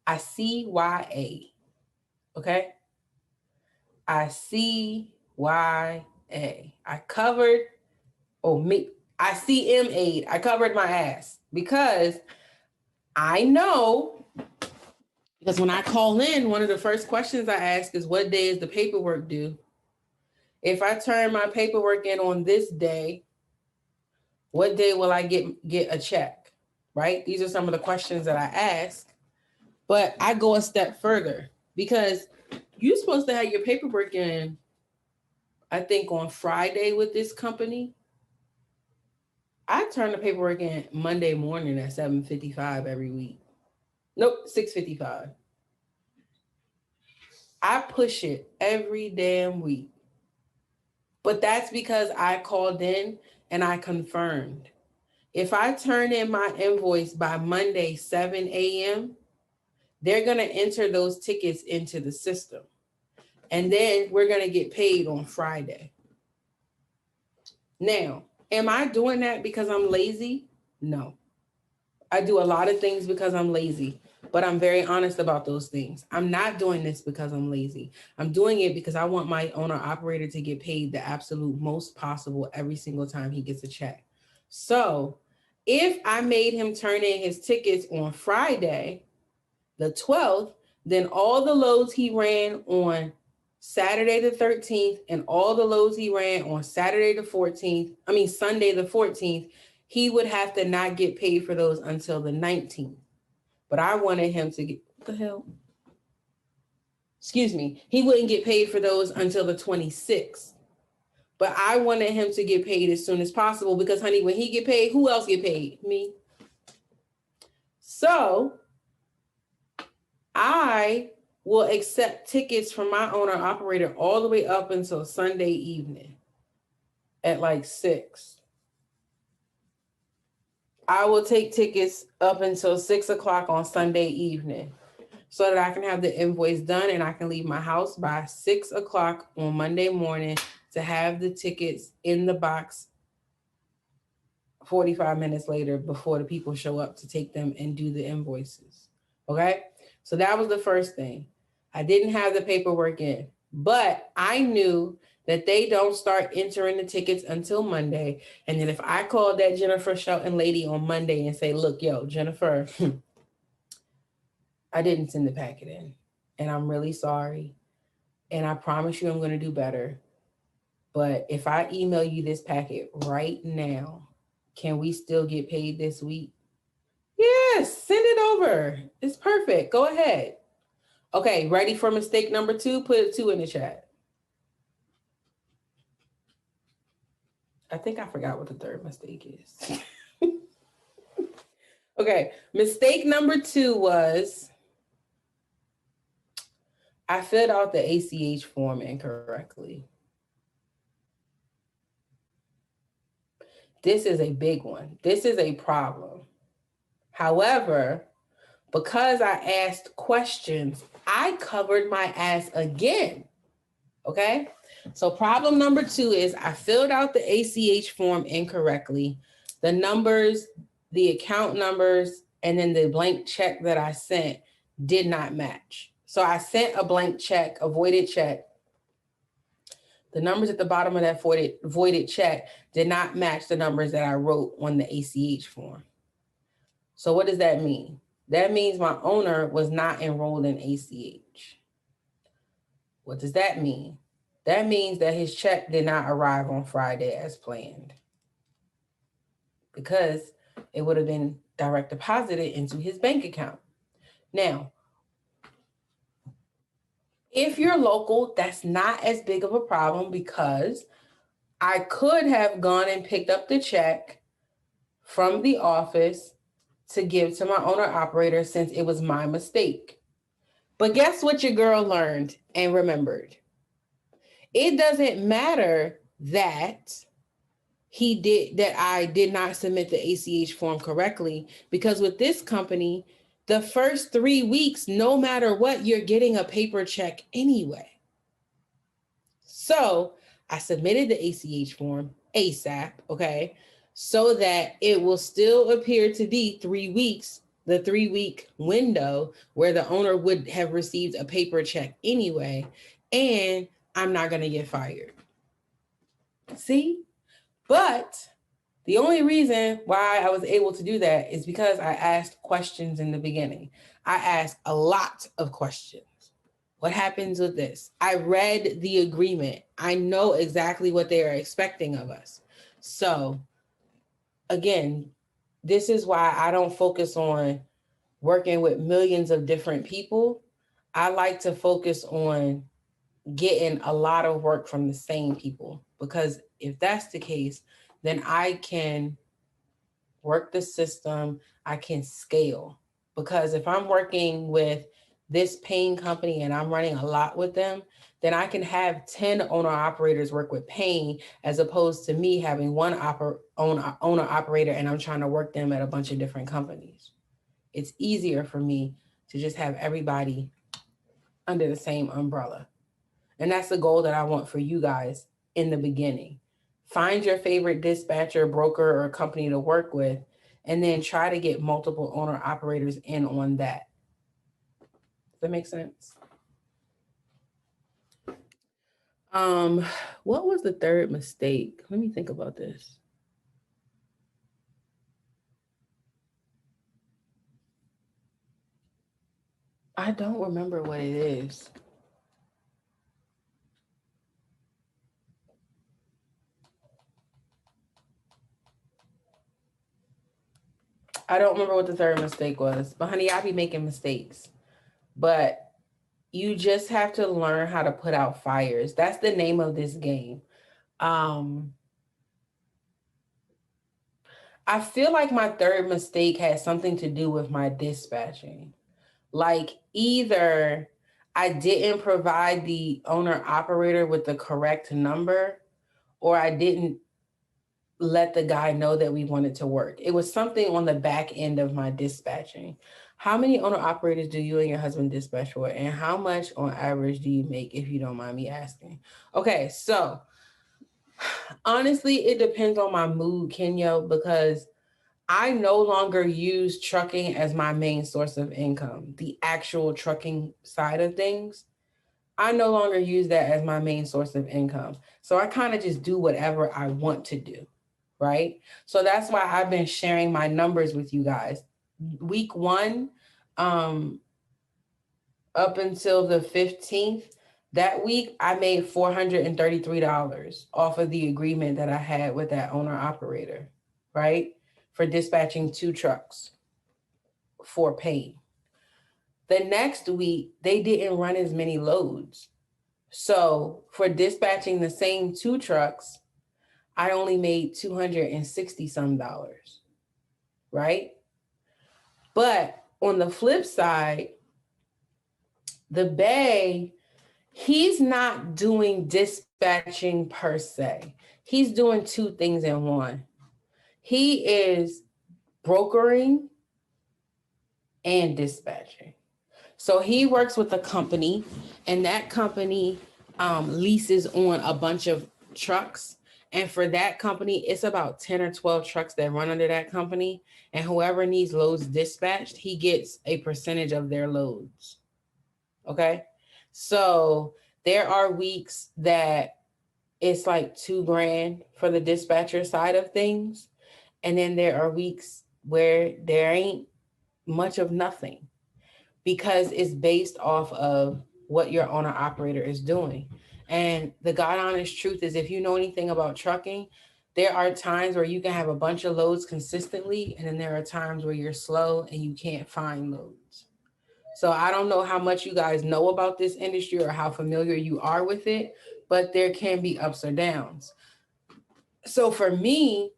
I CYA. Okay? I CYA. I covered, I CMA'd. I covered my ass because I know, because when I call in, one of the first questions I ask is, what day is the paperwork due? If I turn my paperwork in on this day, what day will I get a check? Right? These are some of the questions that I ask. But I go a step further because you're supposed to have your paperwork in, I think, on Friday with this company. I turn the paperwork in Monday morning at 7:55 every week. Nope, 6:55. I push it every damn week. But that's because I called in and I confirmed. If I turn in my invoice by Monday, 7 a.m., they're going to enter those tickets into the system. And then we're going to get paid on Friday. Now, am I doing that because I'm lazy? No. I do a lot of things because I'm lazy, but I'm very honest about those things. I'm not doing this because I'm lazy. I'm doing it because I want my owner operator to get paid the absolute most possible every single time he gets a check. So if I made him turn in his tickets on Friday, the 12th, then all the loads he ran on Saturday the 13th and all the loads he ran on Sunday the 14th, he would have to not get paid for those until the 19th. But I wanted him to get, what the hell? Excuse me. He wouldn't get paid for those until the 26th. But I wanted him to get paid as soon as possible because, honey, when he get paid, who else get paid? Me. So I will accept tickets from my owner operator all the way up until Sunday evening at like 6. I will take tickets up until 6 o'clock on Sunday evening. so that I can have the invoice done and I can leave my house by 6 o'clock on Monday morning to have the tickets in the box 45 minutes later before the people show up to take them and do the invoices. Okay. So that was the first thing. I didn't have the paperwork in, but I knew that they don't start entering the tickets until Monday. And then if I called that Jennifer Shelton lady on Monday and say, look, yo, Jennifer, I didn't send the packet in and I'm really sorry. And I promise you I'm going to do better. But if I email you this packet right now, can we still get paid this week? Yes, send it over. It's perfect. Go ahead. Okay, ready for mistake number 2? Put a 2 in the chat. I think I forgot what the third mistake is. Okay, mistake number 2 was I filled out the ACH form incorrectly. This is a big one. This is a problem. However, because I asked questions, I covered my ass again. Okay. So problem number 2 is I filled out the ACH form incorrectly. The numbers, the account numbers, and then the blank check that I sent did not match. So I sent a blank check, a voided check. The numbers at the bottom of that voided check did not match the numbers that I wrote on the ACH form. So what does that mean? That means my owner was not enrolled in ACH. What does that mean? That means that his check did not arrive on Friday as planned, because it would have been direct deposited into his bank account. Now, if you're local, that's not as big of a problem, because I could have gone and picked up the check from the office to give to my owner operator since it was my mistake. But guess what your girl learned and remembered? It doesn't matter that I did not submit the ACH form correctly, because with this company, the first 3 weeks, no matter what, you're getting a paper check anyway. So I submitted the ACH form ASAP, okay, so that it will still appear to be 3 weeks, the 3-week window where the owner would have received a paper check anyway, and I'm not going to get fired. See? But the only reason why I was able to do that is because I asked questions in the beginning. I asked a lot of questions. What happens with this? I read the agreement. I know exactly what they are expecting of us. So again, this is why I don't focus on working with millions of different people. I like to focus on getting a lot of work from the same people, because if that's the case, then I can work the system, I can scale. Because if I'm working with this paying company and I'm running a lot with them, then I can have 10 owner operators work with paying, as opposed to me having one owner operator and I'm trying to work them at a bunch of different companies. It's easier for me to just have everybody under the same umbrella. And that's the goal that I want for you guys in the beginning. Find your favorite dispatcher, broker, or company to work with, and then try to get multiple owner operators in on that. Does that make sense? What was the third mistake? Let me think about this. I don't remember what it is. I don't remember what the third mistake was, but honey, I be making mistakes. But you just have to learn how to put out fires. That's the name of this game. I feel like my third mistake had something to do with my dispatching. Like, either I didn't provide the owner operator with the correct number, or I didn't let the guy know that we wanted to work. It was something on the back end of my dispatching. How many owner operators do you and your husband dispatch for? And how much on average do you make, if you don't mind me asking? Okay, so honestly, it depends on my mood, Kenyo, because I no longer use trucking as my main source of income, the actual trucking side of things. I no longer use that as my main source of income. So I kind of just do whatever I want to do, right? So that's why I've been sharing my numbers with you guys. Week one, um, up until the 15th, that week I made $433 off of the agreement that I had with that owner operator, right? For dispatching 2 trucks for pay. The next week, they didn't run as many loads. So for dispatching the same 2 trucks, I only made $260 some, right? But on the flip side, the Bay, he's not doing dispatching per se. He's doing 2 things in one. He is brokering and dispatching. So he works with a company, and that company leases on a bunch of trucks. And for that company, it's about 10 or 12 trucks that run under that company. And whoever needs loads dispatched, he gets a percentage of their loads. Okay. So there are weeks that it's like $2,000 for the dispatcher side of things. And then there are weeks where there ain't much of nothing, because it's based off of what your owner operator is doing. And the God honest truth is, if you know anything about trucking, there are times where you can have a bunch of loads consistently, and then there are times where you're slow and you can't find loads. So I don't know how much you guys know about this industry or how familiar you are with it, but there can be ups or downs. So for me,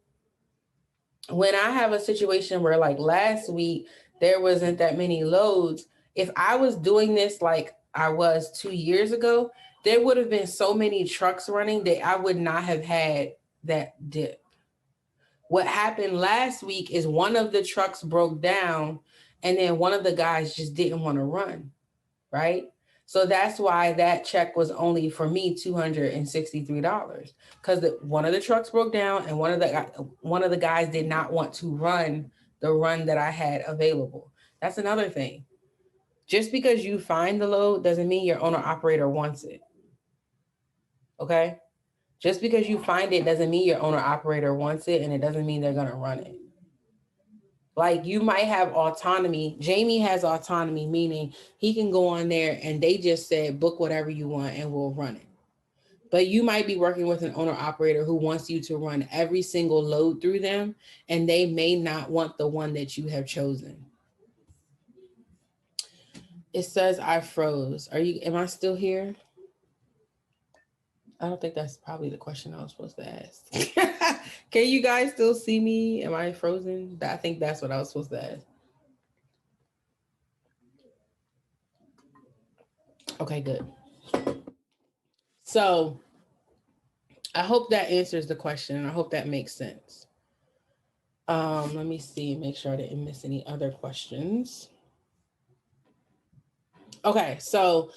when I have a situation where, like last week, there wasn't that many loads, if I was doing this like I was 2 years ago, there would have been so many trucks running that I would not have had that dip. What happened last week is one of the trucks broke down, and then one of the guys just didn't want to run, right? So that's why that check was only for me $263, because one of the trucks broke down, and one of the guys did not want to run the run that I had available. That's another thing. Just because you find the load doesn't mean your owner operator wants it. Okay? Just because you find it doesn't mean your owner operator wants it, and it doesn't mean they're gonna run it. Like, you might have autonomy. Jamie has autonomy, meaning he can go on there and they just said, book whatever you want and we'll run it. But you might be working with an owner operator who wants you to run every single load through them, and they may not want the one that you have chosen. It says I froze. Am I still here? I don't think that's probably the question I was supposed to ask. Can you guys still see me? Am I frozen? I think that's what I was supposed to ask. Okay, good. So I hope that answers the question. I hope that makes sense. Let me see, make sure I didn't miss any other questions. Okay, so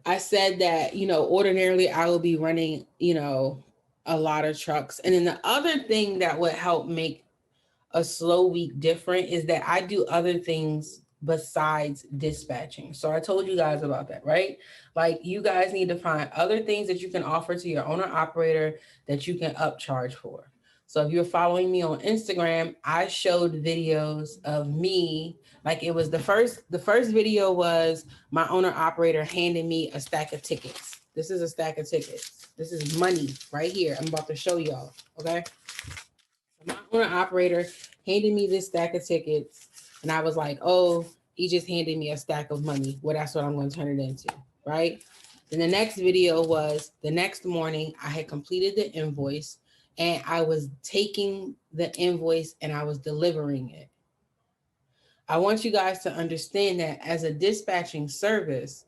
I said that, ordinarily I will be running, a lot of trucks. And then the other thing that would help make a slow week different is that I do other things besides dispatching. So I told you guys about that, right? Like, you guys need to find other things that you can offer to your owner operator that you can upcharge for. So if you're following me on Instagram, I showed videos of me, like it was the first video was my owner operator handing me a stack of tickets. This is a stack of tickets. This is money right here. I'm about to show y'all, okay? My owner operator handed me this stack of tickets, and I was like, oh, he just handed me a stack of money. Well, that's what I'm going to turn it into, right? Then the next video was the next morning, I had completed the invoice, and I was taking the invoice and I was delivering it. I want you guys to understand that as a dispatching service,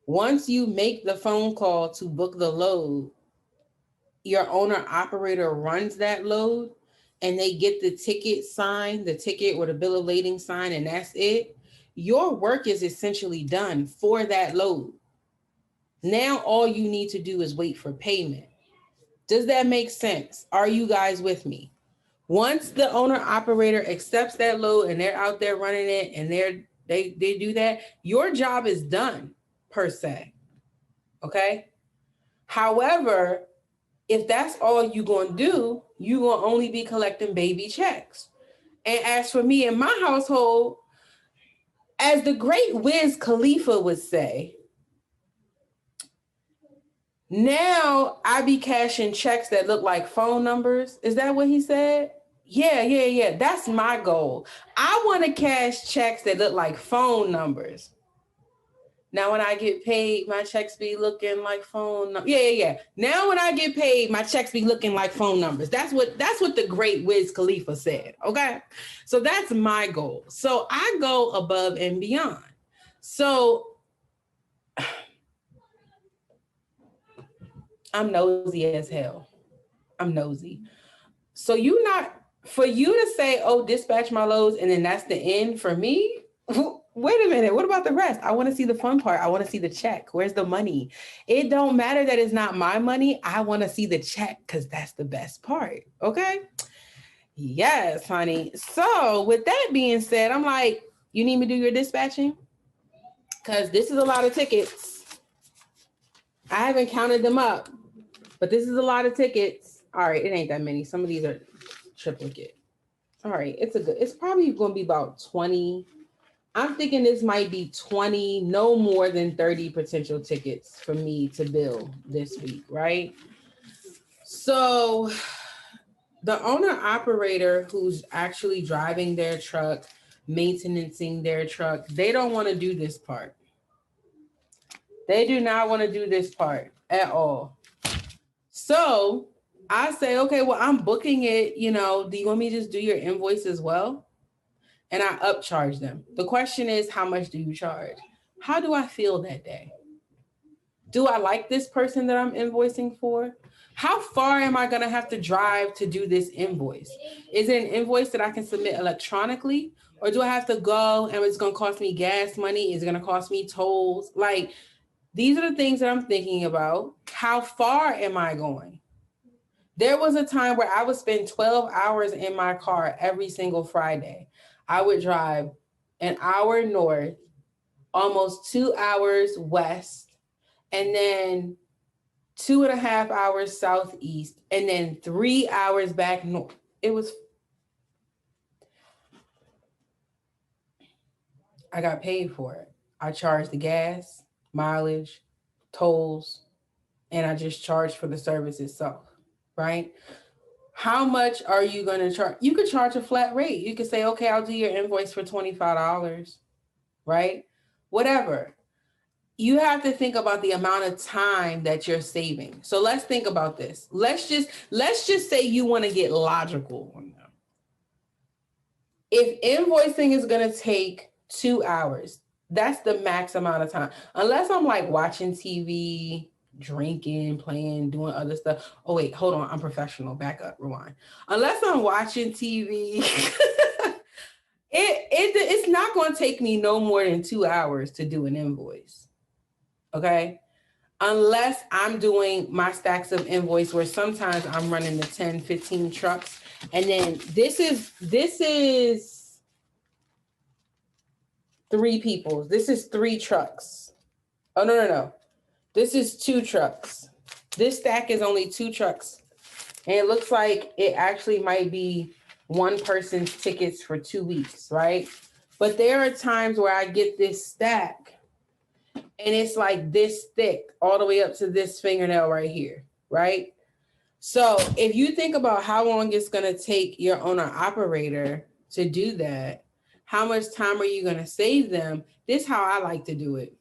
once you make the phone call to book the load, your owner operator runs that load, and they get the ticket signed, the ticket or the bill of lading signed, and that's it, your work is essentially done for that load. Now all you need to do is wait for payment. Does that make sense? Are you guys with me? Once the owner operator accepts that load and they're out there running it and they do that, your job is done per se. Okay. However, if that's all you're going to do, you're going to only be collecting baby checks. And as for me and my household, as the great Wiz Khalifa would say, now I be cashing checks that look like phone numbers. Is that what he said? Yeah. That's my goal. I want to cash checks that look like phone numbers. Now, when I get paid, my checks be looking like phone numbers. Yeah. Now, when I get paid, my checks be looking like phone numbers. That's what the great Wiz Khalifa said. Okay. So that's my goal. So I go above and beyond. So I'm nosy as hell. I'm nosy. So for you to say, oh, dispatch my loads, and then that's the end for me. Wait a minute. What about the rest? I want to see the fun part. I want to see the check. Where's the money? It don't matter that it's not my money. I want to see the check because that's the best part. Okay. Yes, honey. So with that being said, I'm like, you need me to do your dispatching? Because this is a lot of tickets. I haven't counted them up, but this is a lot of tickets. All right. It ain't that many. Some of these are triplicate. All right. It's probably going to be about 20. I'm thinking this might be 20, no more than 30 potential tickets for me to bill this week, right? So the owner operator who's actually driving their truck, maintaining their truck, they don't want to do this part. They do not want to do this part at all. So I say, okay, well, I'm booking it. Do you want me to just do your invoice as well? And I upcharge them. The question is, how much do you charge? How do I feel that day? Do I like this person that I'm invoicing for? How far am I going to have to drive to do this invoice? Is it an invoice that I can submit electronically? Or do I have to go and it's going to cost me gas money? Is it going to cost me tolls? Like, these are the things that I'm thinking about. How far am I going? There was a time where I would spend 12 hours in my car every single Friday. I would drive an hour north, almost 2 hours west, and then 2.5 hours southeast, and then 3 hours back north. I got paid for it. I charged the gas, mileage, tolls, and I just charged for the service itself, right? How much are you going to charge? You could charge a flat rate. You could say, okay, I'll do your invoice for $25, right? Whatever. You have to think about the amount of time that you're saving. So let's think about this. Let's just say you want to get logical on them. If invoicing is going to take 2 hours, that's the max amount of time. Unless I'm like watching TV, drinking, playing, doing other stuff. Oh, wait, hold on. I'm professional. Back up, rewind. Unless I'm watching TV, it's not going to take me no more than 2 hours to do an invoice. Okay. Unless I'm doing my stacks of invoice where sometimes I'm running the 10, 15 trucks. And then this is 3 people. This is 3 trucks. Oh, no. This is 2 trucks. This stack is only 2 trucks. And it looks like it actually might be one person's tickets for 2 weeks, right? But there are times where I get this stack and it's like this thick all the way up to this fingernail right here, right? So if you think about how long it's going to take your owner operator to do that, how much time are you going to save them? This is how I like to do it.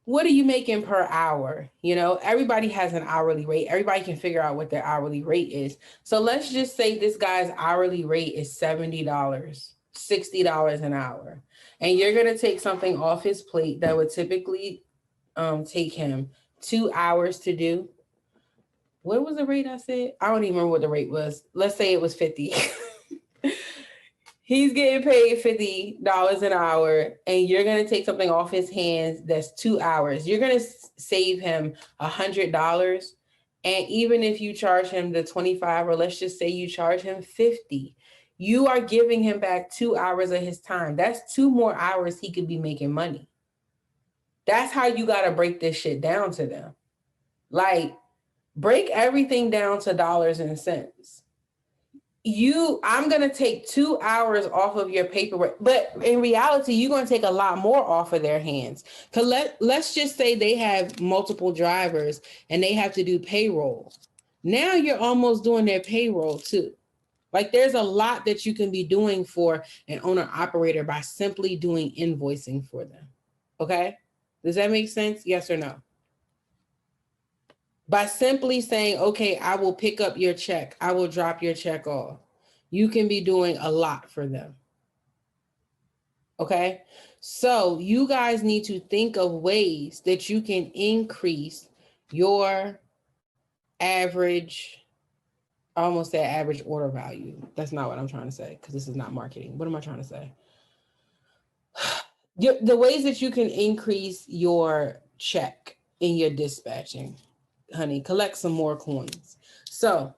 What are you making per hour? Everybody has an hourly rate. Everybody can figure out what their hourly rate is. So let's just say this guy's hourly rate is $70, $60 an hour. And you're going to take something off his plate that would typically take him 2 hours to do. what was the rate I said? I don't even remember what the rate was. Let's say it was 50. He's getting paid $50 an hour, and you're going to take something off his hands that's 2 hours. You're going to save him $100. And even if you charge him the 25, or let's just say you charge him 50, you are giving him back 2 hours of his time. That's 2 more hours he could be making money. That's how you got to break this shit down to them. Like, break everything down to dollars and cents. I'm going to take 2 hours off of your paperwork, but in reality, you're going to take a lot more off of their hands. Cause let's just say they have multiple drivers and they have to do payroll. Now you're almost doing their payroll too. Like, there's a lot that you can be doing for an owner operator by simply doing invoicing for them. Okay. Does that make sense? Yes or no? By simply saying, okay, I will pick up your check, I will drop your check off, you can be doing a lot for them. Okay, so you guys need to think of ways that you can increase your average, I almost said average order value. That's not what I'm trying to say, because this is not marketing. What am I trying to say? The ways that you can increase your check in your dispatching. Honey, collect some more coins. So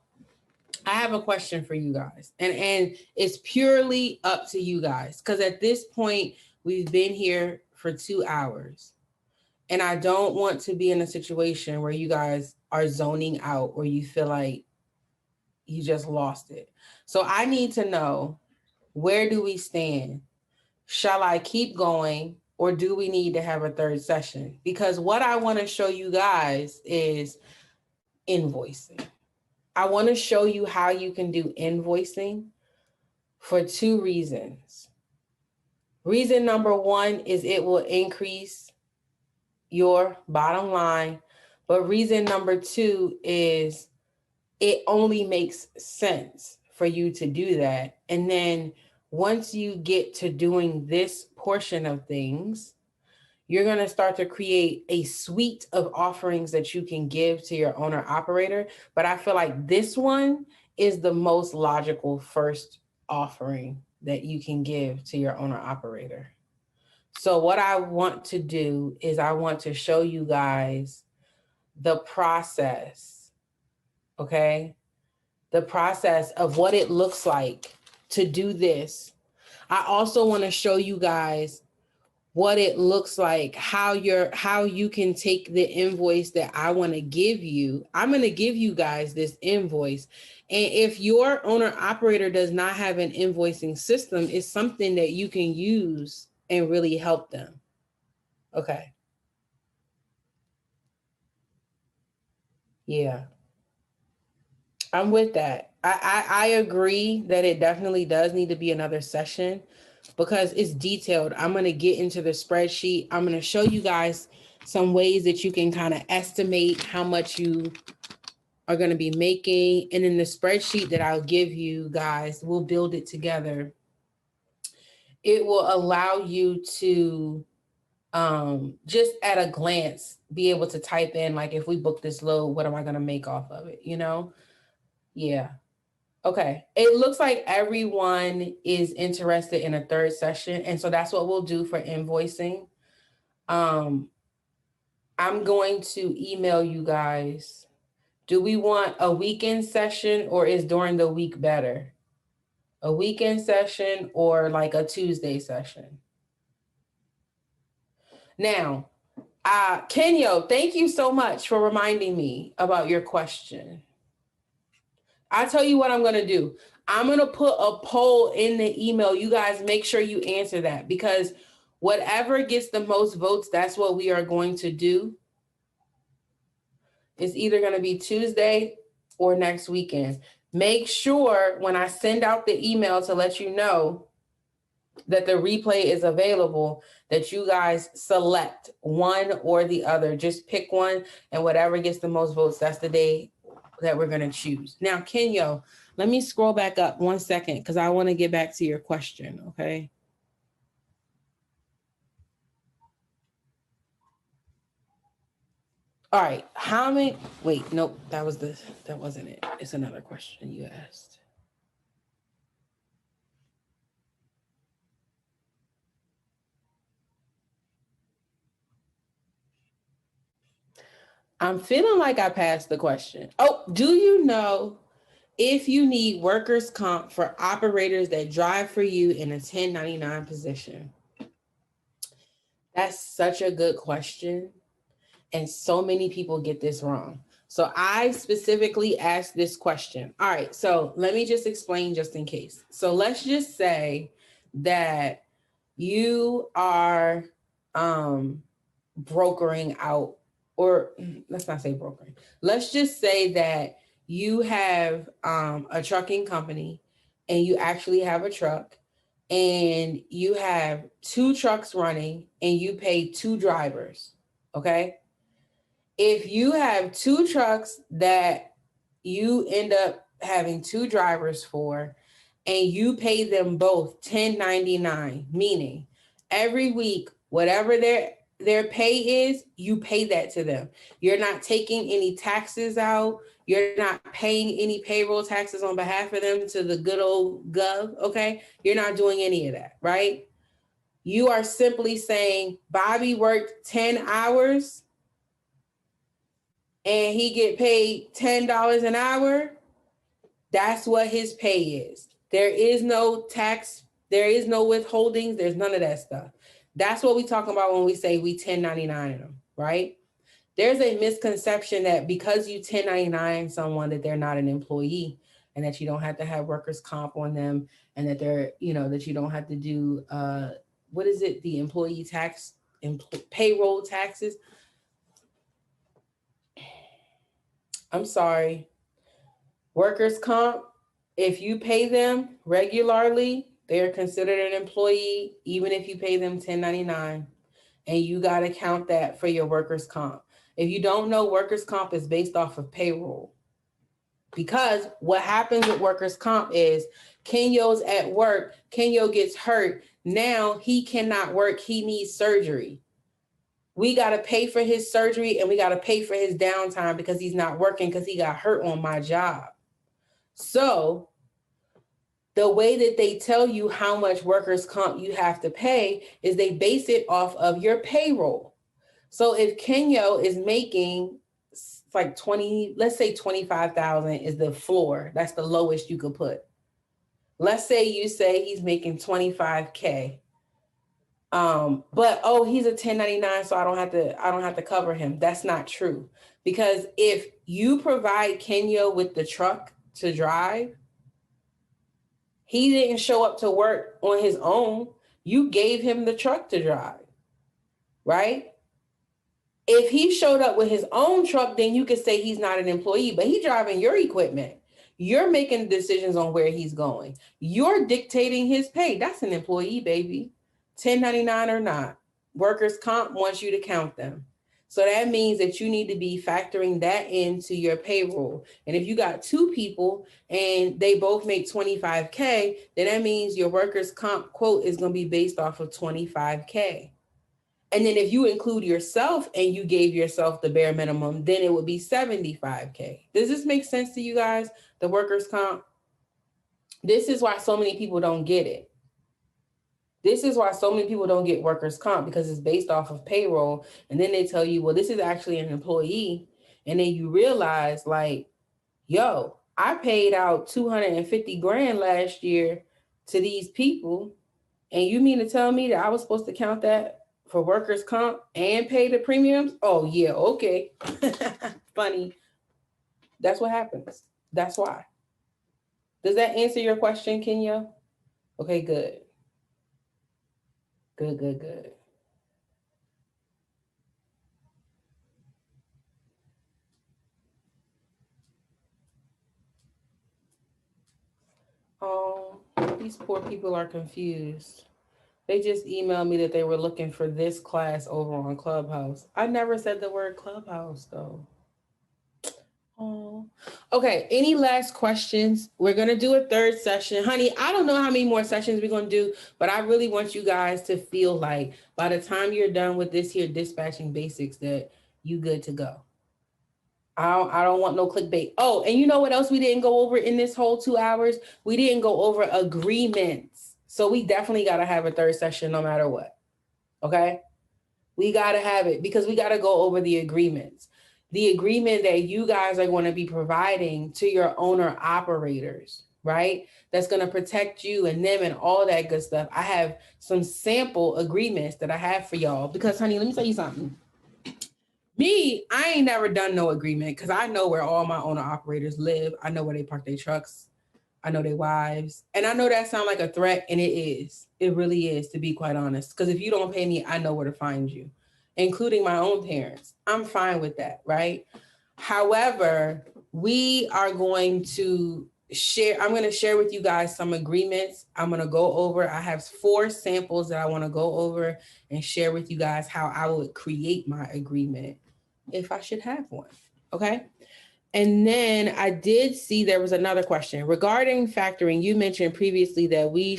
I have a question for you guys, and it's purely up to you guys, because at this point we've been here for 2 hours, and I don't want to be in a situation where you guys are zoning out or you feel like you just lost it. So I need to know, where do we stand? Shall I keep going, or do we need to have a third session? Because what I want to show you guys is invoicing. I want to show you how you can do invoicing for 2 reasons. Reason number 1 is it will increase your bottom line. But reason number 2 is it only makes sense for you to do that. And then once you get to doing this portion of things, you're going to start to create a suite of offerings that you can give to your owner operator. But I feel like this one is the most logical first offering that you can give to your owner operator. So what I want to do is I want to show you guys the process, okay? The process of what it looks like to do this. I also want to show you guys what it looks like, how you can take the invoice that I want to give you. I'm going to give you guys this invoice. And if your owner operator does not have an invoicing system, it's something that you can use and really help them. Okay. Yeah. I'm with that. I agree that it definitely does need to be another session, because it's detailed. I'm going to get into the spreadsheet. I'm going to show you guys some ways that you can kind of estimate how much you are going to be making. And in the spreadsheet that I'll give you guys, we'll build it together. It will allow you to just at a glance be able to type in, like, if we book this load, what am I going to make off of it? You know? Yeah. Okay, it looks like everyone is interested in a third session. And so that's what we'll do for invoicing. I'm going to email you guys. Do we want a weekend session, or is during the week better? A weekend session or like a Tuesday session? Now, Kenyo, thank you so much for reminding me about your question. I tell you what I'm going to do. I'm going to put a poll in the email. You guys make sure you answer that, because whatever gets the most votes, that's what we are going to do. It's either going to be Tuesday or next weekend. Make sure when I send out the email to let you know that the replay is available, that you guys select one or the other. Just pick one, and whatever gets the most votes, that's the day that we're going to choose. Now, Kenyo, let me scroll back up 1 second, because I want to get back to your question, okay? All right. How many? Wait, nope. That wasn't it. It's another question you asked. I'm feeling like I passed the question. Oh, do you know if you need workers' comp for operators that drive for you in a 1099 position? That's such a good question. And so many people get this wrong. So I specifically asked this question. All right, so let me just explain just in case. So let's just say that you are brokering out, or let's not say brokering. Let's just say that you have a trucking company and you actually have a truck and you have 2 trucks running and you pay 2 drivers. Okay. If you have 2 trucks that you end up having 2 drivers for, and you pay them both 1099, meaning every week, whatever their pay is, you pay that to them. You're not taking any taxes out. You're not paying any payroll taxes on behalf of them to the good old gov. Okay. You're not doing any of that, right? You are simply saying Bobby worked 10 hours and he get paid $10 an hour. That's what his pay is. There is no tax. There is no withholdings. There's none of that stuff. That's what we talking about when we say we 1099 them, right? There's a misconception that because you 1099 someone that they're not an employee and that you don't have to have workers' comp on them and that they're, that you don't have to do, what is it? The employee tax, payroll taxes. I'm sorry. Workers' comp, if you pay them regularly, they're considered an employee, even if you pay them 1099, and you got to count that for your workers' comp. If you don't know, workers' comp is based off of payroll. Because what happens with workers' comp is Kenyo's at work, Kenyo gets hurt. Now he cannot work. He needs surgery. We got to pay for his surgery and we got to pay for his downtime because he's not working because he got hurt on my job. So the way that they tell you how much workers' comp you have to pay is they base it off of your payroll. So if Kenyo is making like 20, let's say 25,000 is the floor. That's the lowest you could put. Let's say you say he's making 25K. But he's a 1099, so I don't have to cover him. That's not true. Because if you provide Kenyo with the truck to drive, he didn't show up to work on his own. You gave him the truck to drive, right? If he showed up with his own truck, then you could say he's not an employee, but he's driving your equipment. You're making decisions on where he's going. You're dictating his pay. That's an employee, baby. 1099 or not. Workers' comp wants you to count them. So that means that you need to be factoring that into your payroll. And if you got 2 people and they both make 25K, then that means your workers' comp quote is going to be based off of 25K. And then if you include yourself and you gave yourself the bare minimum, then it would be 75K. Does this make sense to you guys? The workers' comp? This is why so many people don't get it. This is why so many people don't get workers' comp, because it's based off of payroll. And then they tell you, well, this is actually an employee. And then you realize like, yo, I paid out 250 grand last year to these people. And you mean to tell me that I was supposed to count that for workers' comp and pay the premiums? Oh yeah, okay. Funny. That's what happens. That's why. Does that answer your question, Kenya? Okay, good. Good. Oh, these poor people are confused. They just emailed me that they were looking for this class over on Clubhouse. I never said the word Clubhouse though. Oh, okay. Any last questions? We're going to do a 3rd session. Honey, I don't know how many more sessions we're going to do, but I really want you guys to feel like by the time you're done with this here dispatching basics that you good to go. I don't want no clickbait. Oh, and you know what else we didn't go over in this whole 2 hours? We didn't go over agreements. So we definitely got to have a third session no matter what. Okay? We got to have it because we got to go over the agreements. The agreement that you guys are going to be providing to your owner operators, right? That's going to protect you and them and all that good stuff. I have some sample agreements that I have for y'all because, honey, let me tell you something. Me, I ain't never done no agreement because I know where all my owner operators live. I know where they park their trucks. I know their wives. And I know that sounds like a threat, and it is. It really is, to be quite honest. Because if you don't pay me, I know where to find you, including my own parents. I'm fine with that, right? However, we are going to share, I'm going to share with you guys some agreements. I'm going to go over, I have 4 samples that I want to go over and share with you guys how I would create my agreement if I should have one. Okay. And then I did see there was another question regarding factoring. You mentioned previously that we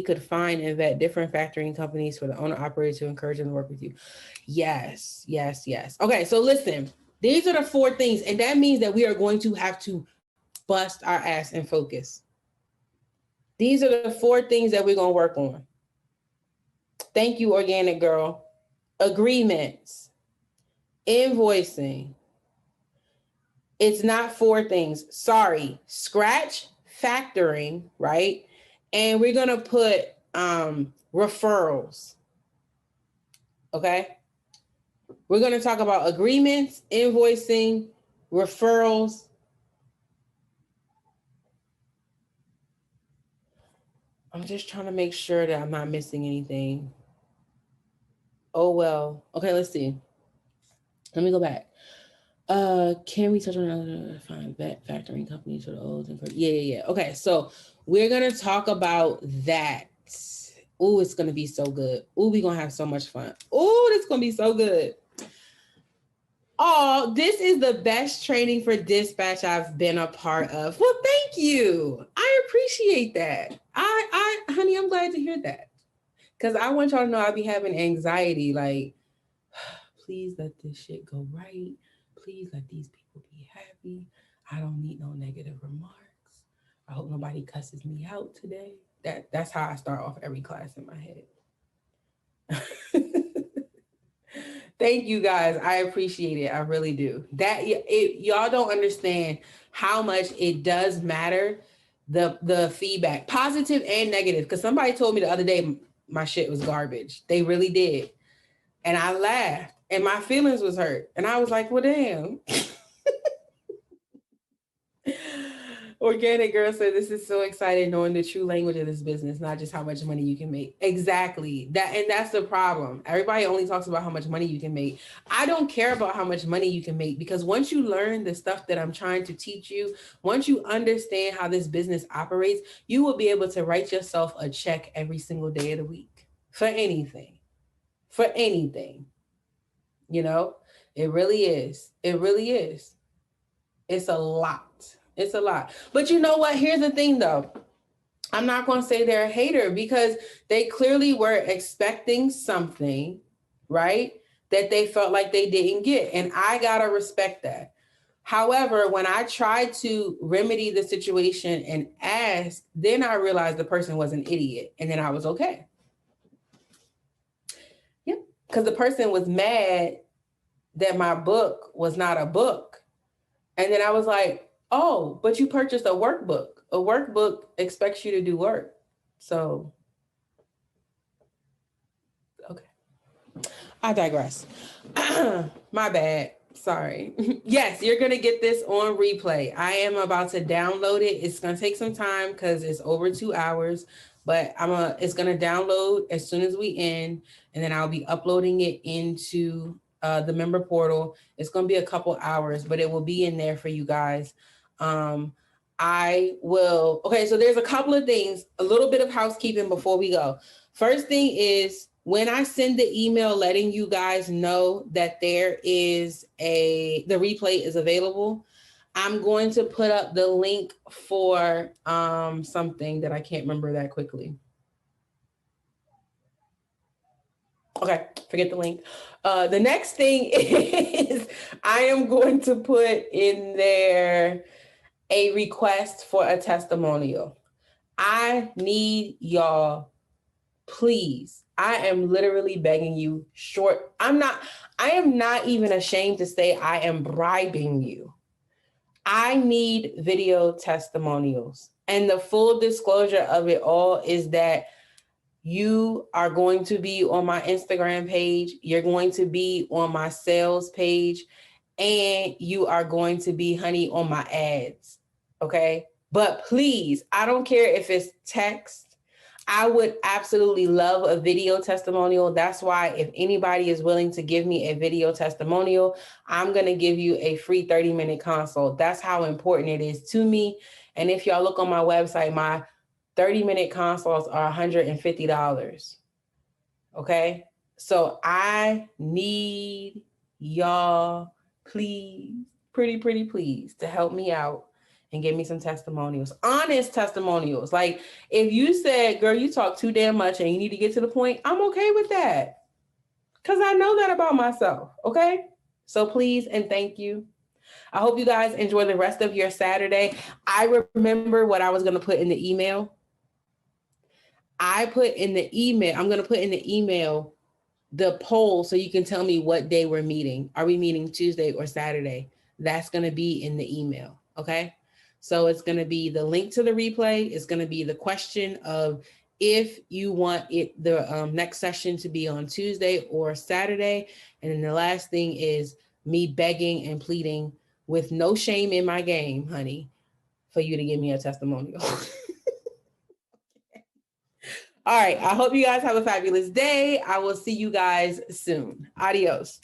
could find and vet different factoring companies for the owner operator to encourage them to work with you. Yes, yes, yes. Okay, so listen, these are the 4 things, and that means that we are going to have to bust our ass and focus. These are the 4 things that we're going to work on. Thank you, Organic Girl. Agreements, invoicing. It's not 4 things. Sorry. Scratch factoring, right? And we're going to put referrals. Okay? We're going to talk about agreements, invoicing, referrals. I'm just trying to make sure that I'm not missing anything. Oh, well. Okay, let's see. Let me go back. Can we touch on another factoring companies for the old and yeah. Okay, so we're gonna talk about that. Oh, it's gonna be so good. Oh, we're gonna have so much fun. Oh, it's gonna be so good. Oh, this is the best training for dispatch I've been a part of. Well, thank you. I appreciate that. Honey, I'm glad to hear that. Because I want y'all to know I'll be having anxiety, like, please let this shit go right. Please let these people be happy. I don't need no negative remarks. I hope nobody cusses me out today. That's how I start off every class in my head. Thank you guys. I appreciate it. I really do. Y'all don't understand how much it does matter, the feedback, positive and negative. Because somebody told me the other day my shit was garbage. They really did. And I laughed and my feelings was hurt. And I was like, well, damn. Organic Girl said, this is so exciting knowing the true language of this business, not just how much money you can make. Exactly. That's the problem. Everybody only talks about how much money you can make. I don't care about how much money you can make, because once you learn the stuff that I'm trying to teach you, once you understand how this business operates, you will be able to write yourself a check every single day of the week for anything. For anything. You know, it really is. It really is. It's a lot. It's a lot. But you know what? Here's the thing, though. I'm not going to say they're a hater, because they clearly were expecting something, right, that they felt like they didn't get. And I got to respect that. However, when I tried to remedy the situation and ask, then I realized the person was an idiot. And then I was okay. Yep. Because the person was mad that my book was not a book. And then I was like, oh, but you purchased a workbook. A workbook expects you to do work. So, okay. I digress. My bad. Sorry. Yes, you're going to get this on replay. I am about to download it. It's going to take some time because it's over 2 hours, but it's going to download as soon as we end, and then I'll be uploading it into the member portal. It's going to be a couple hours, but it will be in there for you guys. Okay, so there's a couple of things, a little bit of housekeeping before we go. First thing is, when I send the email letting you guys know that the replay is available, I'm going to put up the link for something that I can't remember that quickly. Okay, forget the link. The next thing is I am going to put in there a request for a testimonial. I need y'all, please. I am literally begging you short. I am not even ashamed to say I am bribing you. I need video testimonials. And the full disclosure of it all is that you are going to be on my Instagram page, you're going to be on my sales page, and you are going to be, honey, on my ads. Okay. But please, I don't care if it's text. I would absolutely love a video testimonial. That's why if anybody is willing to give me a video testimonial, I'm going to give you a free 30-minute consult. That's how important it is to me. And if y'all look on my website, my 30-minute consults are $150. Okay. So I need y'all, please, pretty please, to help me out and give me some testimonials, honest testimonials. Like if you said, girl, you talk too damn much and you need to get to the point, I'm okay with that. Because I know that about myself. Okay. So please and thank you. I hope you guys enjoy the rest of your Saturday. I remember what I was going to put in the email. I'm going to put in the email the poll so you can tell me what day we're meeting. Are we meeting Tuesday or Saturday? That's going to be in the email. Okay. So it's going to be the link to the replay. It's going to be the question of if you want the next session to be on Tuesday or Saturday. And then the last thing is me begging and pleading with no shame in my game, honey, for you to give me a testimonial. All right. I hope you guys have a fabulous day. I will see you guys soon. Adios.